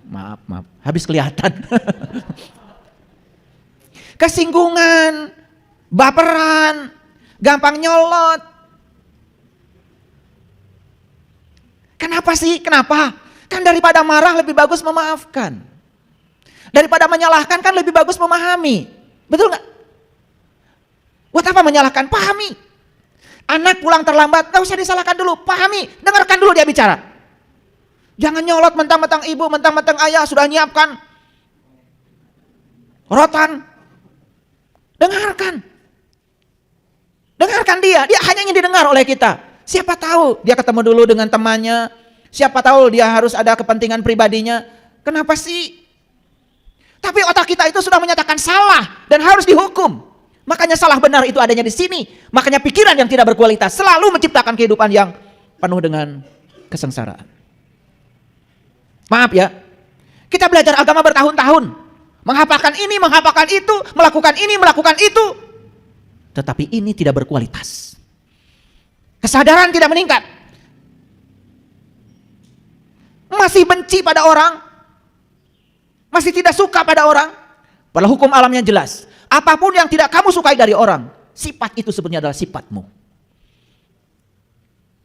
Maaf, habis kelihatan. Kesinggungan, baperan, gampang nyolot. Kenapa sih? Kenapa? Kan daripada marah lebih bagus memaafkan. Daripada menyalahkan kan lebih bagus memahami. Betul nggak? Buat apa menyalahkan? Pahami. Anak pulang terlambat, gak usah disalahkan dulu. Pahami, dengarkan dulu dia bicara. Jangan nyolot mentang-mentang ibu, mentang-mentang ayah sudah nyiapkan rotan. Dengarkan. Dengarkan dia hanya ingin didengar oleh kita. Siapa tahu dia ketemu dulu dengan temannya. Siapa tahu dia harus ada kepentingan pribadinya. Kenapa sih? Tapi otak kita itu sudah menyatakan salah dan harus dihukum. Makanya salah benar itu adanya di sini. Makanya pikiran yang tidak berkualitas selalu menciptakan kehidupan yang penuh dengan kesengsaraan. Maaf ya, kita belajar agama bertahun-tahun. Menghafalkan ini, menghafalkan itu, melakukan ini, melakukan itu. Tetapi ini tidak berkualitas. Kesadaran tidak meningkat. Masih benci pada orang, masih tidak suka pada orang. Padahal hukum alamnya jelas. Apapun yang tidak kamu sukai dari orang, sifat itu sebenarnya adalah sifatmu.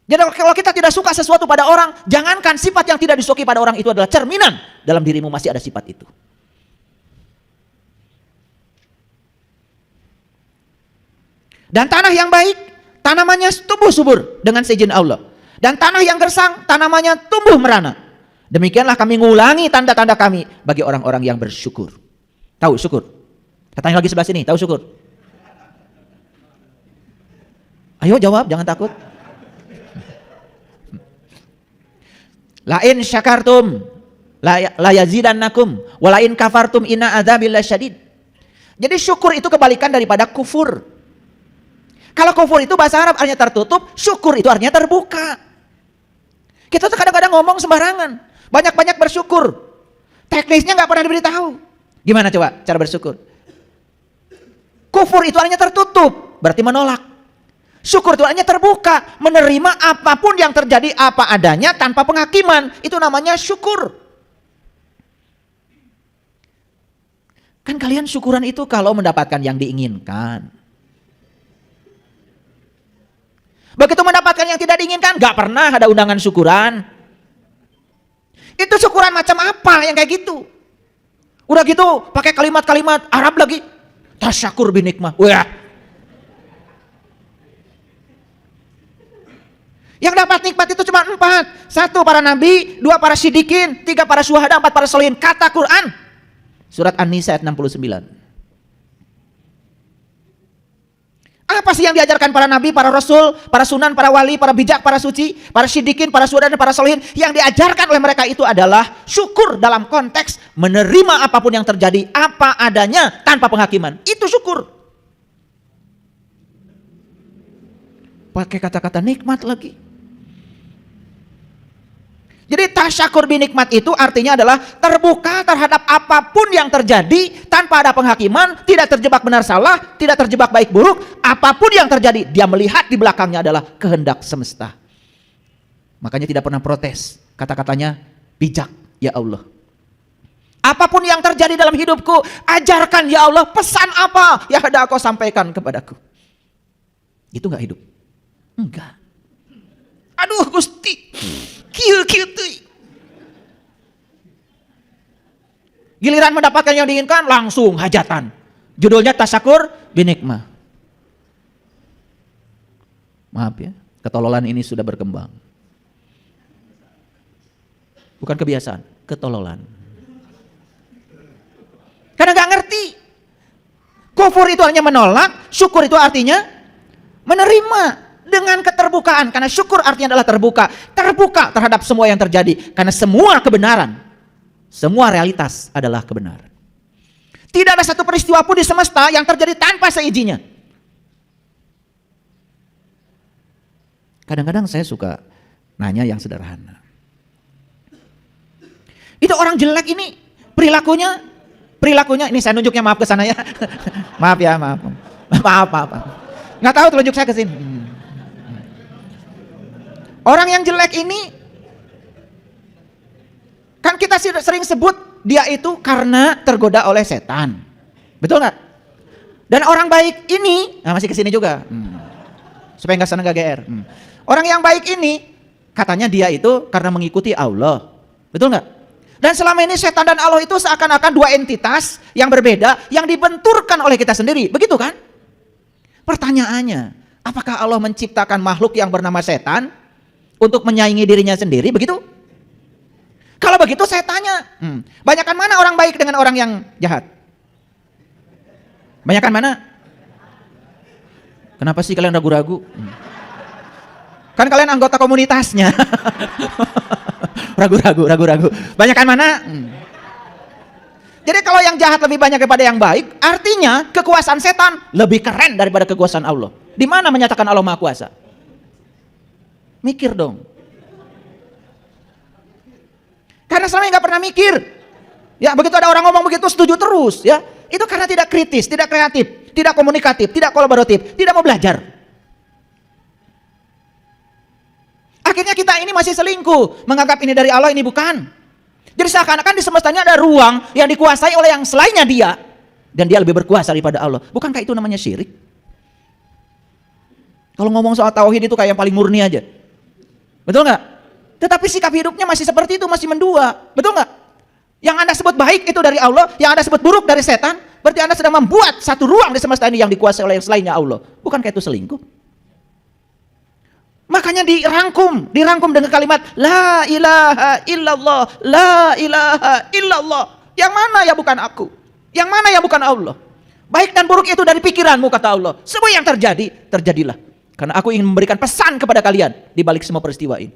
Jadi kalau kita tidak suka sesuatu pada orang, jangankan sifat yang tidak disukai pada orang itu adalah cerminan dalam dirimu masih ada sifat itu. Dan tanah yang baik, tanamannya tumbuh subur dengan seizin Allah. Dan tanah yang gersang, tanamannya tumbuh merana. Demikianlah kami mengulangi tanda-tanda kami bagi orang-orang yang bersyukur. Tahu syukur? Katanya lagi sebelah sini, tahu syukur? Ayo jawab, jangan takut. Lain syakartum la yazidannakum wa lain kafartum inna adzabil lasyadid. Jadi syukur itu kebalikan daripada kufur. Kalau kufur itu bahasa Arab artinya tertutup, syukur itu artinya terbuka. Kita tuh kadang-kadang ngomong sembarangan. Banyak-banyak bersyukur. Teknisnya nggak pernah diberitahu. Gimana coba cara bersyukur? Kufur itu artinya tertutup, berarti menolak. Syukur itu artinya terbuka, menerima apapun yang terjadi apa adanya tanpa penghakiman. Itu namanya syukur. Kan kalian syukuran itu kalau mendapatkan yang diinginkan. Begitu mendapatkan yang tidak diinginkan, gak pernah ada undangan syukuran. Itu syukuran macam apa yang kayak gitu? Udah gitu pakai kalimat-kalimat Arab lagi. Tasyakur binikmah. Wah. Yang dapat nikmat itu cuma 4. 1 para nabi, 2 para siddiqin, 3 para syuhada, 4 para sholihin. Kata Quran. Surat An-Nisa ayat 69. Apa sih yang diajarkan para nabi, para rasul, para sunan, para wali, para bijak, para suci, para siddiqin, para syuhada, dan para sholihin? Yang diajarkan oleh mereka itu adalah syukur dalam konteks menerima apapun yang terjadi apa adanya tanpa penghakiman. Itu syukur. Pakai kata-kata nikmat lagi. Jadi tasyakur binikmat itu artinya adalah terbuka terhadap apapun yang terjadi tanpa ada penghakiman, tidak terjebak benar salah, tidak terjebak baik buruk. Apapun yang terjadi, dia melihat di belakangnya adalah kehendak semesta. Makanya tidak pernah protes. Kata-katanya bijak, ya Allah. Apapun yang terjadi dalam hidupku, ajarkan ya Allah, pesan apa yang hendak Kau sampaikan kepadaku. Itu enggak hidup? Enggak. Aduh Gusti, kieu teuy. Giliran mendapatkan yang diinginkan, langsung hajatan. Judulnya tasyakur binikmah. Maaf ya, ketololan ini sudah berkembang. Bukan kebiasaan, ketololan. Karena gak ngerti. Kufur itu hanya menolak, syukur itu artinya menerima. Dengan keterbukaan, karena syukur artinya adalah terbuka. Terbuka terhadap semua yang terjadi. Karena semua kebenaran, semua realitas adalah kebenaran. Tidak ada satu peristiwa pun di semesta yang terjadi tanpa seizinnya. Kadang-kadang saya suka nanya yang sederhana. Itu orang jelek ini, perilakunya ini saya nunjuknya, maaf ke sana ya. Maaf ya, maaf. Nggak tahu telunjuk saya ke sini. Orang yang jelek ini, kan kita sering sebut dia itu karena tergoda oleh setan. Betul nggak? Dan orang baik ini, nah masih kesini juga. Supaya nggak sana nggak GR. Orang yang baik ini, katanya dia itu karena mengikuti Allah. Betul nggak? Dan selama ini setan dan Allah itu seakan-akan dua entitas yang berbeda, yang dibenturkan oleh kita sendiri. Begitu kan? Pertanyaannya, apakah Allah menciptakan makhluk yang bernama setan untuk menyaingi dirinya sendiri, begitu? Kalau begitu saya tanya, banyakan mana orang baik dengan orang yang jahat? Banyakan mana? Kenapa sih kalian ragu-ragu? Kan kalian anggota komunitasnya. Ragu-ragu. Banyakan mana? Jadi kalau yang jahat lebih banyak daripada yang baik, artinya kekuasaan setan lebih keren daripada kekuasaan Allah. Di mana menyatakan Allah Maha Kuasa? Mikir dong. Karena selama ini gak pernah mikir. Ya, begitu ada orang ngomong begitu setuju terus, ya. Itu karena tidak kritis, tidak kreatif, tidak komunikatif, tidak kolaboratif, tidak mau belajar. Akhirnya kita ini masih selingkuh, menganggap ini dari Allah, ini bukan. Jadi seakan-akan di semestanya ada ruang yang dikuasai oleh yang selainnya dia, dan dia lebih berkuasa daripada Allah. Bukankah itu namanya syirik? Kalau ngomong soal tauhid itu kayak yang paling murni aja. Betul nggak? Tetapi sikap hidupnya masih seperti itu, masih mendua. Betul nggak? Yang Anda sebut baik itu dari Allah, yang Anda sebut buruk dari setan, berarti Anda sedang membuat satu ruang di semesta ini yang dikuasai oleh yang selainnya Allah. Bukankah itu selingkuh? Makanya dirangkum dengan kalimat La ilaha illallah, La ilaha illallah. Yang mana ya bukan aku? Yang mana ya bukan Allah? Baik dan buruk itu dari pikiranmu, kata Allah. Semua yang terjadi, terjadilah. Karena aku ingin memberikan pesan kepada kalian di balik semua peristiwa ini.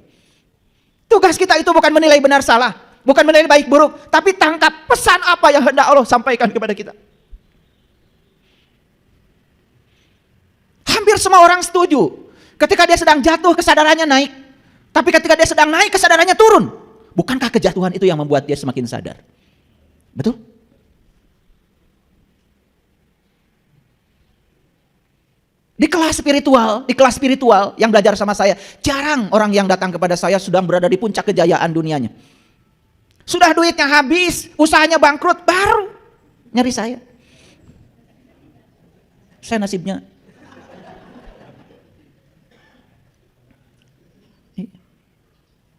Tugas kita itu bukan menilai benar salah, bukan menilai baik buruk, tapi tangkap pesan apa yang hendak Allah sampaikan kepada kita. Hampir semua orang setuju. Ketika dia sedang jatuh, kesadarannya naik. Tapi ketika dia sedang naik, kesadarannya turun. Bukankah kejatuhan itu yang membuat dia semakin sadar? Betul? Di kelas spiritual yang belajar sama saya, jarang orang yang datang kepada saya sedang berada di puncak kejayaan dunianya. Sudah duitnya habis, usahanya bangkrut, baru nyari saya. Saya nasibnya.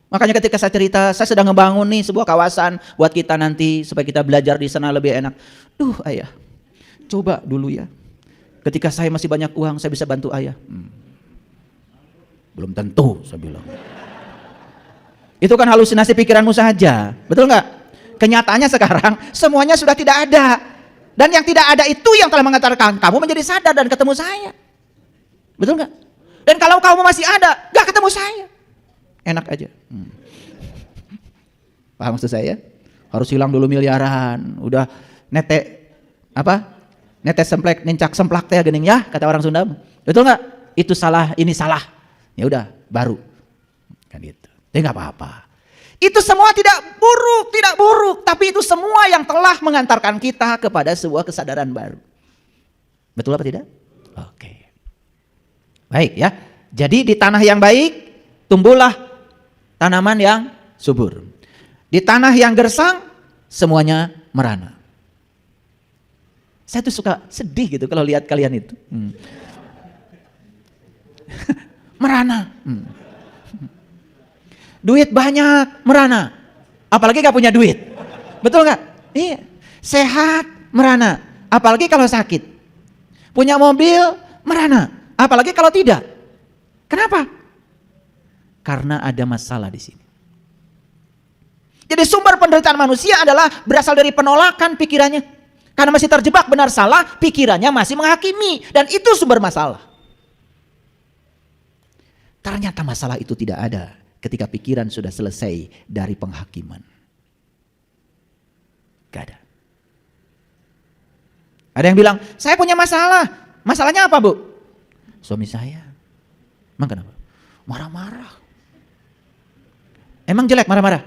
Makanya ketika saya cerita, saya sedang ngebangun nih sebuah kawasan buat kita nanti supaya kita belajar di sana lebih enak. Duh ayah, coba dulu ya. Ketika saya masih banyak uang, saya bisa bantu ayah. Belum tentu, saya bilang. Itu kan halusinasi pikiranmu saja, betul nggak? Kenyataannya sekarang semuanya sudah tidak ada. Dan yang tidak ada itu yang telah mengantarkan kamu menjadi sadar dan ketemu saya. Betul nggak? Dan kalau kamu masih ada, nggak ketemu saya. Enak aja. Paham maksud saya? Harus hilang dulu miliaran. Udah netek apa? Netes semplek, nincak semplak teh gening ya, kata orang Sunda. Betul nggak? Itu salah, ini salah. Ya udah, baru. Kan gitu. Tapi nggak apa-apa. Itu semua tidak buruk, tapi itu semua yang telah mengantarkan kita kepada sebuah kesadaran baru. Betul apa tidak? Oke. Baik ya. Jadi di tanah yang baik tumbuhlah tanaman yang subur. Di tanah yang gersang semuanya merana. Saya tuh suka sedih gitu kalau lihat kalian itu. Merana. Duit banyak, merana. Apalagi gak punya duit. Betul gak? Iya. Sehat, merana. Apalagi kalau sakit. Punya mobil, merana. Apalagi kalau tidak. Kenapa? Karena ada masalah di sini. Jadi sumber penderitaan manusia adalah berasal dari penolakan pikirannya. Karena masih terjebak benar salah, pikirannya masih menghakimi. Dan itu sumber masalah. Ternyata masalah itu tidak ada ketika pikiran sudah selesai dari penghakiman. Gak ada. Ada yang bilang, saya punya masalah. Masalahnya apa, Bu? Suami saya. Emang kenapa? Marah-marah. Emang jelek marah-marah?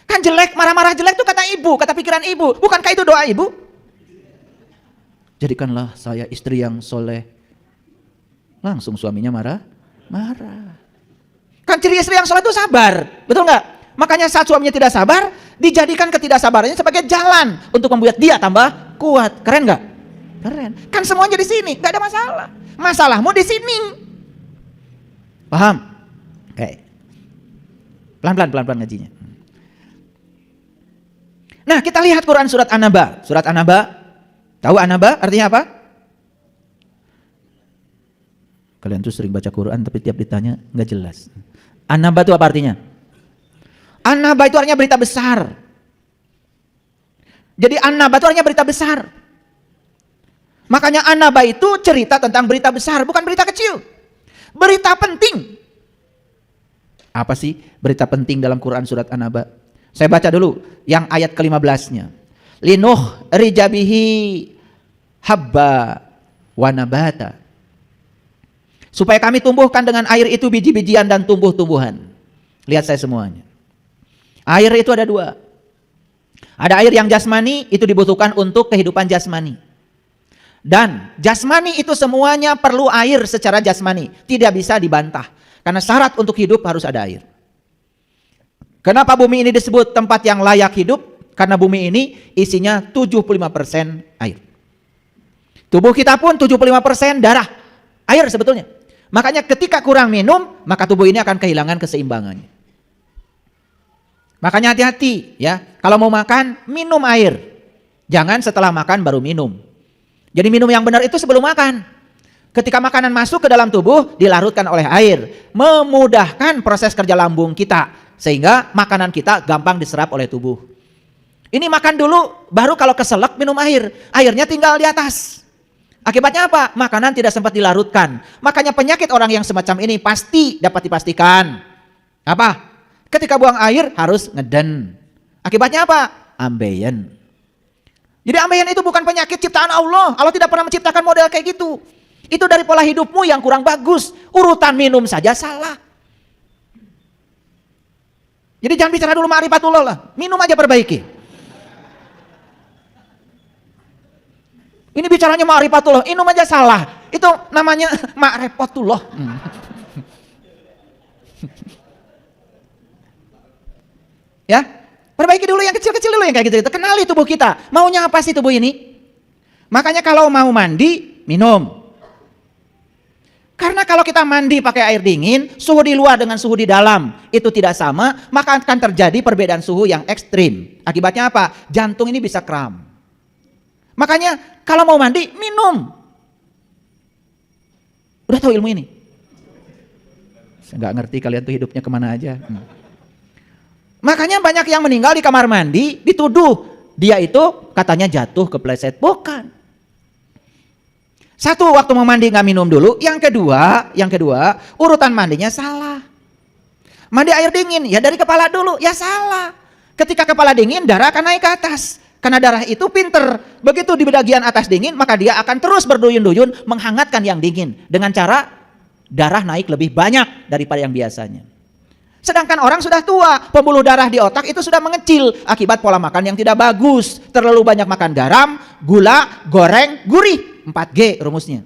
Kan jelek, marah-marah jelek itu kata ibu, kata pikiran ibu. Bukankah itu doa ibu? Jadikanlah saya istri yang soleh. Langsung suaminya marah. Kan ciri istri yang soleh itu sabar, betul nggak? Makanya saat suaminya tidak sabar, dijadikan ketidaksabarannya sebagai jalan untuk membuat dia tambah kuat. Keren nggak? Keren. Kan semuanya di sini, nggak ada masalah. Masalahmu di sini. Paham? Oke. Pelan-pelan ngajinya. Nah, kita lihat Quran surat An-Naba. Surat An-Naba, tahu An-Naba artinya apa? Kalian tuh sering baca Quran tapi tiap ditanya nggak jelas. An-Naba itu apa artinya? An-Naba itu artinya berita besar. Jadi An-Naba itu artinya berita besar. Makanya An-Naba itu cerita tentang berita besar, bukan berita kecil. Berita penting. Apa sih berita penting dalam Quran surat An-Naba? Saya baca dulu yang ayat ke-15-nya. Linuh rijabihi habba wa nabata. Supaya kami tumbuhkan dengan air itu biji-bijian dan tumbuh-tumbuhan. Lihat saya semuanya. Air itu ada dua. Ada air yang jasmani, itu dibutuhkan untuk kehidupan jasmani. Dan jasmani itu semuanya perlu air secara jasmani. Tidak bisa dibantah. Karena syarat untuk hidup harus ada air. Kenapa bumi ini disebut tempat yang layak hidup? Karena bumi ini isinya 75% air. Tubuh kita pun 75% darah. Air sebetulnya. Makanya ketika kurang minum, maka tubuh ini akan kehilangan keseimbangannya. Makanya hati-hati ya. Kalau mau makan, minum air. Jangan setelah makan baru minum. Jadi minum yang benar itu sebelum makan. Ketika makanan masuk ke dalam tubuh, dilarutkan oleh air. Memudahkan proses kerja lambung kita. Sehingga makanan kita gampang diserap oleh tubuh. Ini makan dulu, baru kalau keselak minum air. Airnya tinggal di atas. Akibatnya apa? Makanan tidak sempat dilarutkan. Makanya penyakit orang yang semacam ini pasti dapat dipastikan. Apa? Ketika buang air harus ngeden. Akibatnya apa? Ambeien. Jadi ambeien itu bukan penyakit ciptaan Allah. Allah tidak pernah menciptakan model kayak gitu. Itu dari pola hidupmu yang kurang bagus. Urutan minum saja salah. Jadi jangan bicara dulu ma'rifatullah lah. Minum aja perbaiki. Ini bicaranya ma'rifatullah, minum aja salah. Itu namanya ma'rifatullah. Ya, perbaiki dulu yang kecil-kecil dulu yang kayak gitu. Kenali tubuh kita. Maunya apa sih tubuh ini? Makanya kalau mau mandi, minum. Karena kalau kita mandi pakai air dingin, suhu di luar dengan suhu di dalam itu tidak sama, maka akan terjadi perbedaan suhu yang ekstrim. Akibatnya apa? Jantung ini bisa kram. Makanya kalau mau mandi, minum. Udah tahu ilmu ini? Saya nggak ngerti kalian tuh hidupnya kemana aja. Makanya banyak yang meninggal di kamar mandi, dituduh. Dia itu katanya jatuh kepleset. Bukan. Satu, waktu mau mandi nggak minum dulu. Yang kedua, urutan mandinya salah. Mandi air dingin, ya dari kepala dulu, ya salah. Ketika kepala dingin, darah akan naik ke atas. Karena darah itu pinter. Begitu di bagian atas dingin, maka dia akan terus berduyun-duyun menghangatkan yang dingin. Dengan cara darah naik lebih banyak daripada yang biasanya. Sedangkan orang sudah tua, pembuluh darah di otak itu sudah mengecil akibat pola makan yang tidak bagus. Terlalu banyak makan garam, gula, goreng, gurih. 4G rumusnya.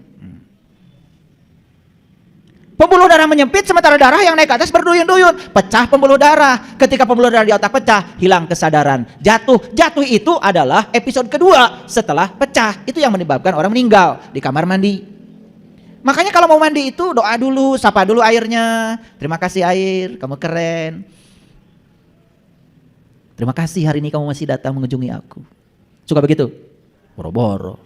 Pembuluh darah menyempit sementara darah yang naik ke atas berduyun-duyun. Pecah pembuluh darah. Ketika pembuluh darah di otak pecah, hilang kesadaran. Jatuh. Jatuh itu adalah episode kedua setelah pecah. Itu yang menyebabkan orang meninggal di kamar mandi. Makanya kalau mau mandi itu doa dulu, sapa dulu airnya. Terima kasih air, kamu keren. Terima kasih hari ini kamu masih datang mengunjungi aku. Suka begitu? Boro-boro.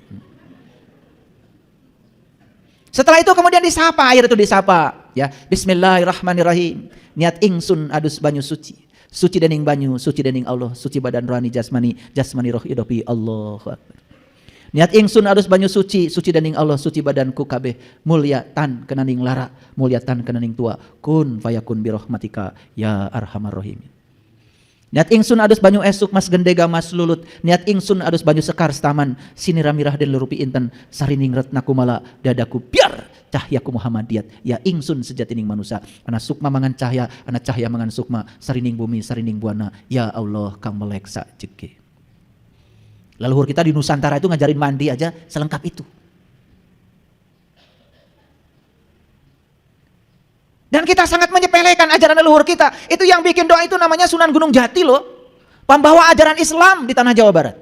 Setelah itu kemudian disapa, air itu disapa. Ya, Bismillahirrahmanirrahim. Niat ingsun adus banyu suci. Suci dening banyu, suci dening Allah, suci badan rohani jasmani, jasmani roh idopi Allahu Akbar. Niat ingsun adus banyu suci, suci dening Allah, suci badanku kabeh, mulia tan kenaning lara, mulia tan kenaning tua, kun fayakun birahmatika ya arhamar rahim. Niat ingsun adus banyu esuk mas gendega mas lulut, niat ingsun adus banyu sekar staman, siniramirah den lurupi inten, sarining retna kumala dadaku biar cahyaku Muhammadiyat, ya ingsun sejatining manusia, ana sukma mangan cahya, ana cahya mangan sukma, sarining bumi, sarining buana, ya Allah kang meleksa jege. Leluhur kita di Nusantara itu ngajarin mandi aja selengkap itu. Dan kita sangat menyepelekan ajaran leluhur kita. Itu yang bikin doa itu namanya Sunan Gunung Jati loh. Pembawa ajaran Islam di tanah Jawa Barat.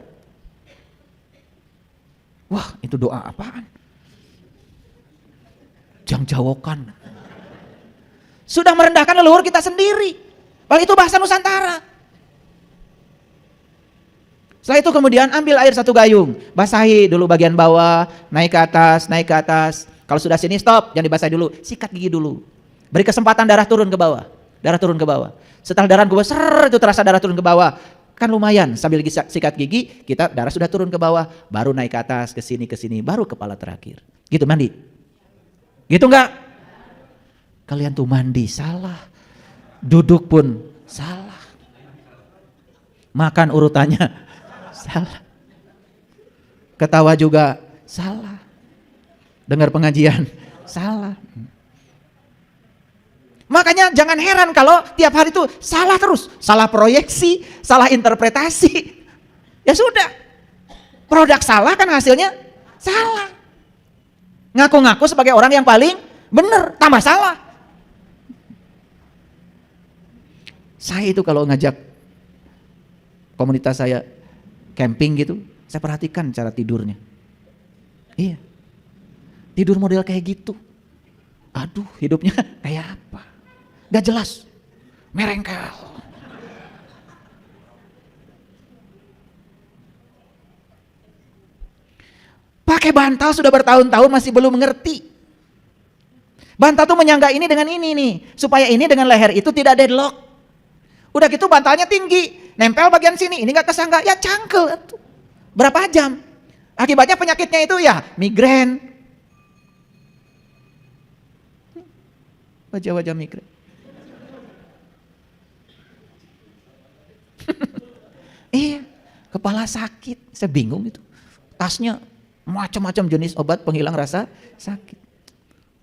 Wah, itu doa apaan? Jangjawokan. Sudah merendahkan leluhur kita sendiri. Padahal itu bahasa Nusantara. Setelah itu kemudian ambil air 1 gayung, basahi dulu bagian bawah, naik ke atas, naik ke atas. Kalau sudah sini stop, jangan dibasahi dulu, sikat gigi dulu. Beri kesempatan darah turun ke bawah, darah turun ke bawah. Setelah darah ke bawah, itu terasa darah turun ke bawah. Kan lumayan, sambil sikat gigi, kita darah sudah turun ke bawah, baru naik ke atas, ke sini, baru kepala terakhir. Gitu mandi? Gitu enggak? Kalian tuh mandi salah, duduk pun salah, makan urutannya salah, ketawa juga salah, dengar pengajian salah. Makanya jangan heran kalau tiap hari itu salah terus, salah proyeksi, salah interpretasi. Ya sudah, produk salah kan hasilnya salah. Ngaku-ngaku sebagai orang yang paling benar, tambah salah. Saya itu kalau ngajak komunitas saya camping gitu, saya perhatikan cara tidurnya. Iya, tidur model kayak gitu. Aduh, hidupnya kayak apa? Gak jelas, merengkel. Pakai bantal sudah bertahun-tahun masih belum mengerti. Bantal tuh menyangga ini dengan ini nih, supaya ini dengan leher itu tidak deadlock. Udah gitu bantalnya tinggi. Nempel bagian sini, ini gak kesangga, ya cangkel. Berapa jam? Akibatnya penyakitnya itu ya migrain. Wajah-wajah migrain. Iya, kepala sakit, saya bingung itu. Tasnya macam-macam jenis obat penghilang rasa sakit.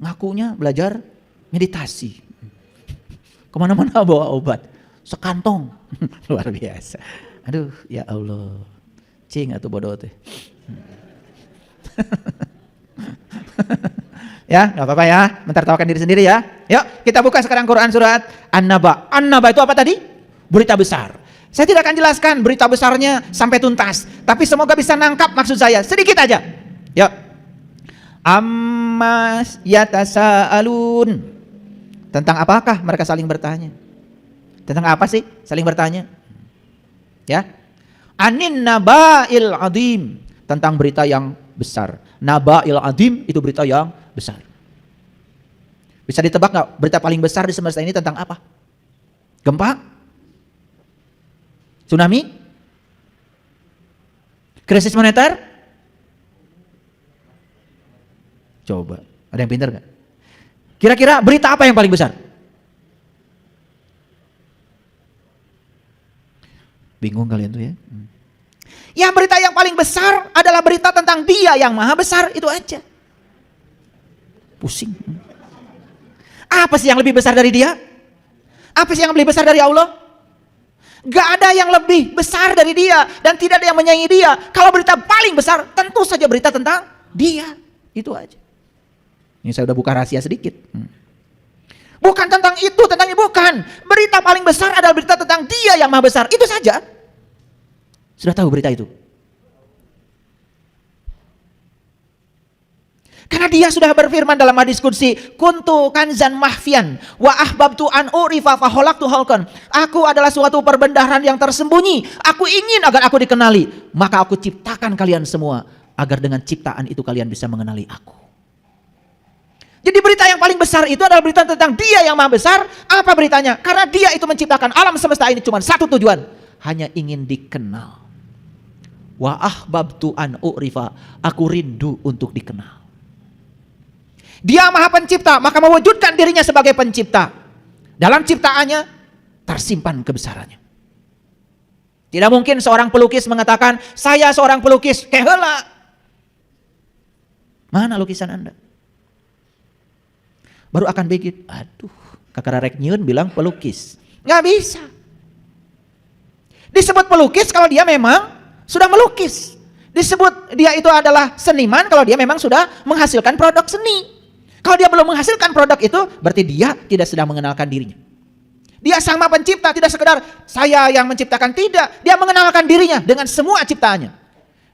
Ngakunya belajar meditasi. Kemana-mana bawa obat. Sekantong. Luar biasa. Aduh, ya Allah. Cing atau bodoh teh. Ya, gak apa-apa ya. Bentar tawakan diri sendiri ya. Yuk, kita buka sekarang Quran surat An-Naba. An-Naba itu apa tadi? Berita besar. Saya tidak akan jelaskan berita besarnya sampai tuntas. Tapi semoga bisa nangkap maksud saya. Sedikit aja. Yuk. Amma yatasaalun. Tentang apakah mereka saling bertanya? Tentang apa sih saling bertanya? Ya. Anin naba'il adim. Tentang berita yang besar. Naba'il adim itu berita yang besar. Bisa ditebak gak berita paling besar di semesta ini tentang apa? Gempa? Tsunami? Krisis moneter? Coba, ada yang pintar gak? Kira-kira berita apa yang paling besar? Bingung kalian tuh ya? Ya, berita yang paling besar adalah berita tentang Dia yang maha besar, itu aja. Pusing. Apa sih yang lebih besar dari Dia? Apa sih yang lebih besar dari Allah? Gak ada yang lebih besar dari Dia, dan tidak ada yang menyaingi Dia. Kalau berita paling besar, tentu saja berita tentang Dia. Itu aja. Ini saya udah buka rahasia sedikit. Bukan tentang itu, tentang ini bukan. Berita paling besar adalah berita tentang Dia yang maha besar. Itu saja. Sudah tahu berita itu? Karena Dia sudah berfirman dalam hadis qudsi, kuntu kanzan mahfian wa ahbabtu an urifa fa khalaqtu halqan. Aku adalah suatu perbendaharaan yang tersembunyi. Aku ingin agar aku dikenali, maka aku ciptakan kalian semua agar dengan ciptaan itu kalian bisa mengenali aku. Jadi berita yang paling besar itu adalah berita tentang Dia yang maha besar. Apa beritanya? Karena Dia itu menciptakan alam semesta ini cuma satu tujuan, hanya ingin dikenal. Wa ahbabtu an urifa, aku rindu untuk dikenal. Dia maha pencipta, maka mewujudkan dirinya sebagai pencipta. Dalam ciptaannya tersimpan kebesarannya. Tidak mungkin seorang pelukis mengatakan, saya seorang pelukis, keheula. Mana lukisan Anda? Baru akan bikin, aduh, kakak rek nyieun bilang pelukis. Nggak bisa. Disebut pelukis kalau dia memang sudah melukis. Disebut dia itu adalah seniman kalau dia memang sudah menghasilkan produk seni. Kalau dia belum menghasilkan produk itu, berarti dia tidak sedang mengenalkan dirinya. Dia sang maha pencipta, tidak sekedar saya yang menciptakan, tidak. Dia mengenalkan dirinya dengan semua ciptaannya.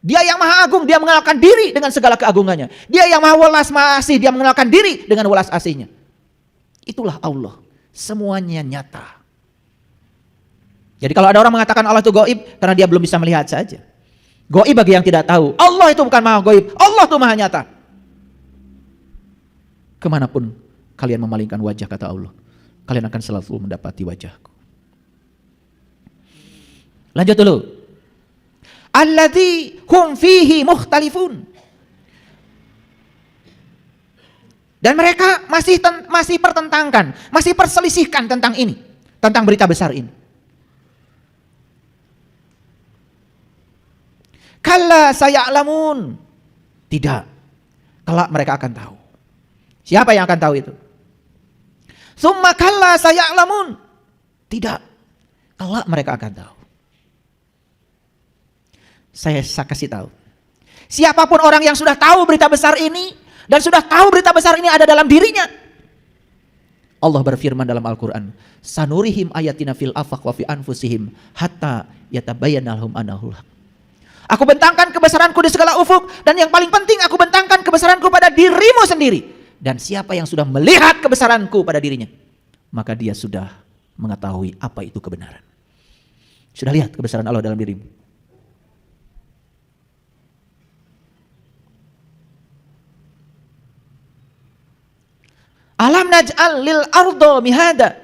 Dia yang maha agung, dia mengenalkan diri dengan segala keagungannya. Dia yang maha welas, maha asih, dia mengenalkan diri dengan welas asihnya. Itulah Allah. Semuanya nyata. Jadi kalau ada orang mengatakan Allah itu gaib, karena dia belum bisa melihat saja. Gaib bagi yang tidak tahu. Allah itu bukan maha gaib, Allah itu maha nyata. Kemanapun kalian memalingkan wajah, kata Allah, kalian akan selalu mendapati wajahku. Lanjut dulu. Alladzi hum fihi mukhtalifun. Dan mereka masih pertentangkan, masih perselisihkan tentang ini, tentang berita besar ini. Kalla saya'lamun. Tidak. Kelak mereka akan tahu. Siapa yang akan tahu itu? Summa kalla saya'lamun. Tidak. Kelak mereka akan tahu. Saya kasih tahu. Siapapun orang yang sudah tahu berita besar ini, dan sudah tahu berita besar ini ada dalam dirinya, Allah berfirman dalam Al-Quran, sanurihim ayatina fil afaq wa fi anfusihim hatta yatabayyana lahum annahu haq. Aku bentangkan kebesaranku di segala ufuk, dan yang paling penting aku bentangkan kebesaranku pada dirimu sendiri. Dan siapa yang sudah melihat kebesaranku pada dirinya, maka dia sudah mengetahui apa itu kebenaran. Sudah lihat kebesaran Allah dalam dirimu? Alam naj'al lil ardo mihada.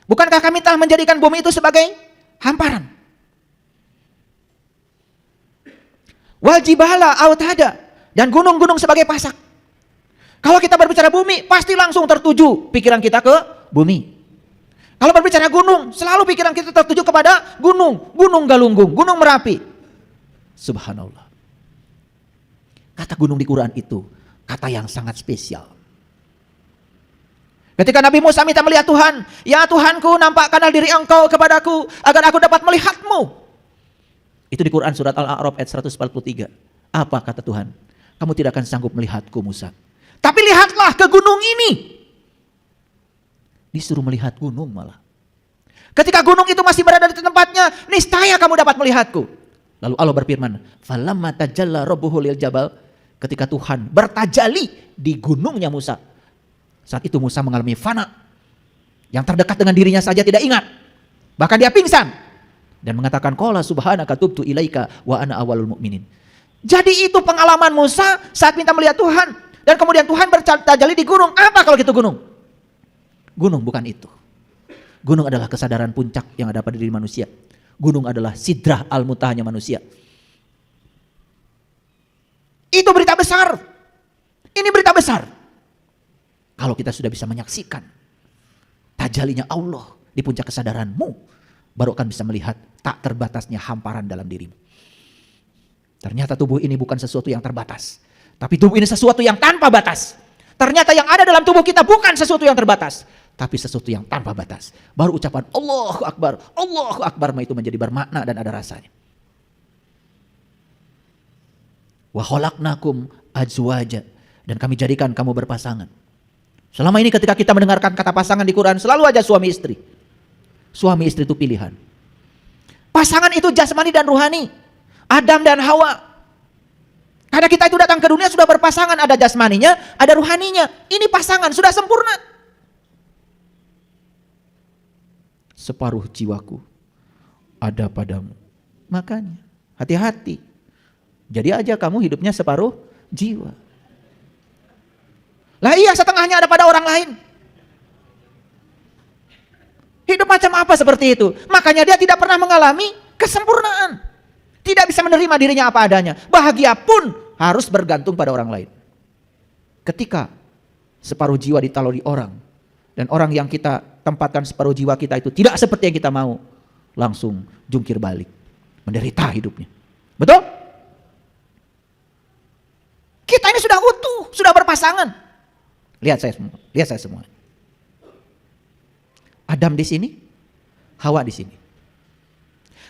Bukankah kami telah menjadikan bumi itu sebagai hamparan? Wal jibala autada, dan gunung-gunung sebagai pasak. Kalau kita berbicara bumi, pasti langsung tertuju pikiran kita ke bumi. Kalau berbicara gunung, selalu pikiran kita tertuju kepada gunung, Gunung Galunggung, Gunung Merapi. Subhanallah. Kata gunung di Quran itu kata yang sangat spesial. Ketika Nabi Musa minta melihat Tuhan, ya Tuhanku, nampakkanlah diri engkau kepadaku agar aku dapat melihatmu. Itu di Quran surat Al-A'raf ayat 143. Apa kata Tuhan? Kamu tidak akan sanggup melihatku Musa. Tapi lihatlah ke gunung ini. Disuruh melihat gunung malah. Ketika gunung itu masih berada di tempatnya, niscaya kamu dapat melihatku. Lalu Allah berfirman, falamma tajalla rabbuhu lil jabal, ketika Tuhan bertajali di gunungnya Musa. Saat itu Musa mengalami fana. Yang terdekat dengan dirinya saja tidak ingat. Bahkan dia pingsan dan mengatakan qala subhanaka tubtu ilaika wa ana awwalul mu'minin. Jadi itu pengalaman Musa saat minta melihat Tuhan. Dan kemudian Tuhan bertajalli di gunung. Apa kalau gitu gunung? Gunung bukan itu. Gunung adalah kesadaran puncak yang ada pada diri manusia. Gunung adalah sidrah al-muntahanya manusia. Itu berita besar. Ini berita besar. Kalau kita sudah bisa menyaksikan tajalinya Allah di puncak kesadaranmu, baru akan bisa melihat tak terbatasnya hamparan dalam dirimu. Ternyata tubuh ini bukan sesuatu yang terbatas. Tapi tubuh ini sesuatu yang tanpa batas. Ternyata yang ada dalam tubuh kita bukan sesuatu yang terbatas. tapi sesuatu yang tanpa batas. Baru ucapan Allahu Akbar itu menjadi bermakna dan ada rasanya. Wa khalaqnakum azwaja, dan kami jadikan kamu berpasangan. Selama ini ketika kita mendengarkan kata pasangan di Quran, selalu aja suami istri. Suami istri itu pilihan. Pasangan itu jasmani dan ruhani. Adam dan Hawa. Karena kita itu datang ke dunia sudah berpasangan, ada jasmaninya, ada ruhaninya. Ini pasangan sudah sempurna. Separuh jiwaku ada padamu. Makanya hati-hati. Jadi aja kamu hidupnya separuh jiwa. Lah iya, setengahnya ada pada orang lain. Hidup macam apa seperti itu? Makanya dia tidak pernah mengalami kesempurnaan. Tidak bisa menerima dirinya apa adanya. Bahagia pun harus bergantung pada orang lain. Ketika separuh jiwa ditaruh di orang, dan orang yang kita tempatkan separuh jiwa kita itu tidak seperti yang kita mau, langsung jungkir balik, menderita hidupnya. Betul? Kita ini sudah utuh, sudah berpasangan. Lihat saya semua. Adam di sini, Hawa di sini.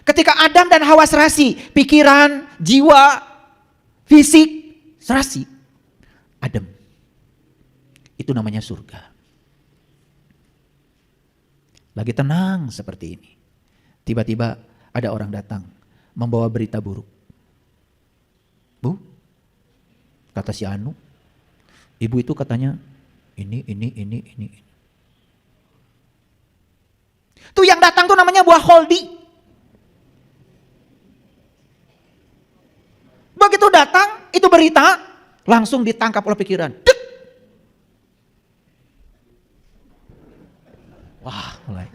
Ketika Adam dan Hawa serasi, pikiran, jiwa, fisik serasi, adem. Itu namanya surga. Lagi tenang seperti ini. Tiba-tiba ada orang datang membawa berita buruk. Bu, kata si Anu, ibu itu katanya ini. Tuh yang datang tuh namanya buah holdi. Begitu datang, itu berita, langsung ditangkap oleh pikiran. Dek! Wah, mulai.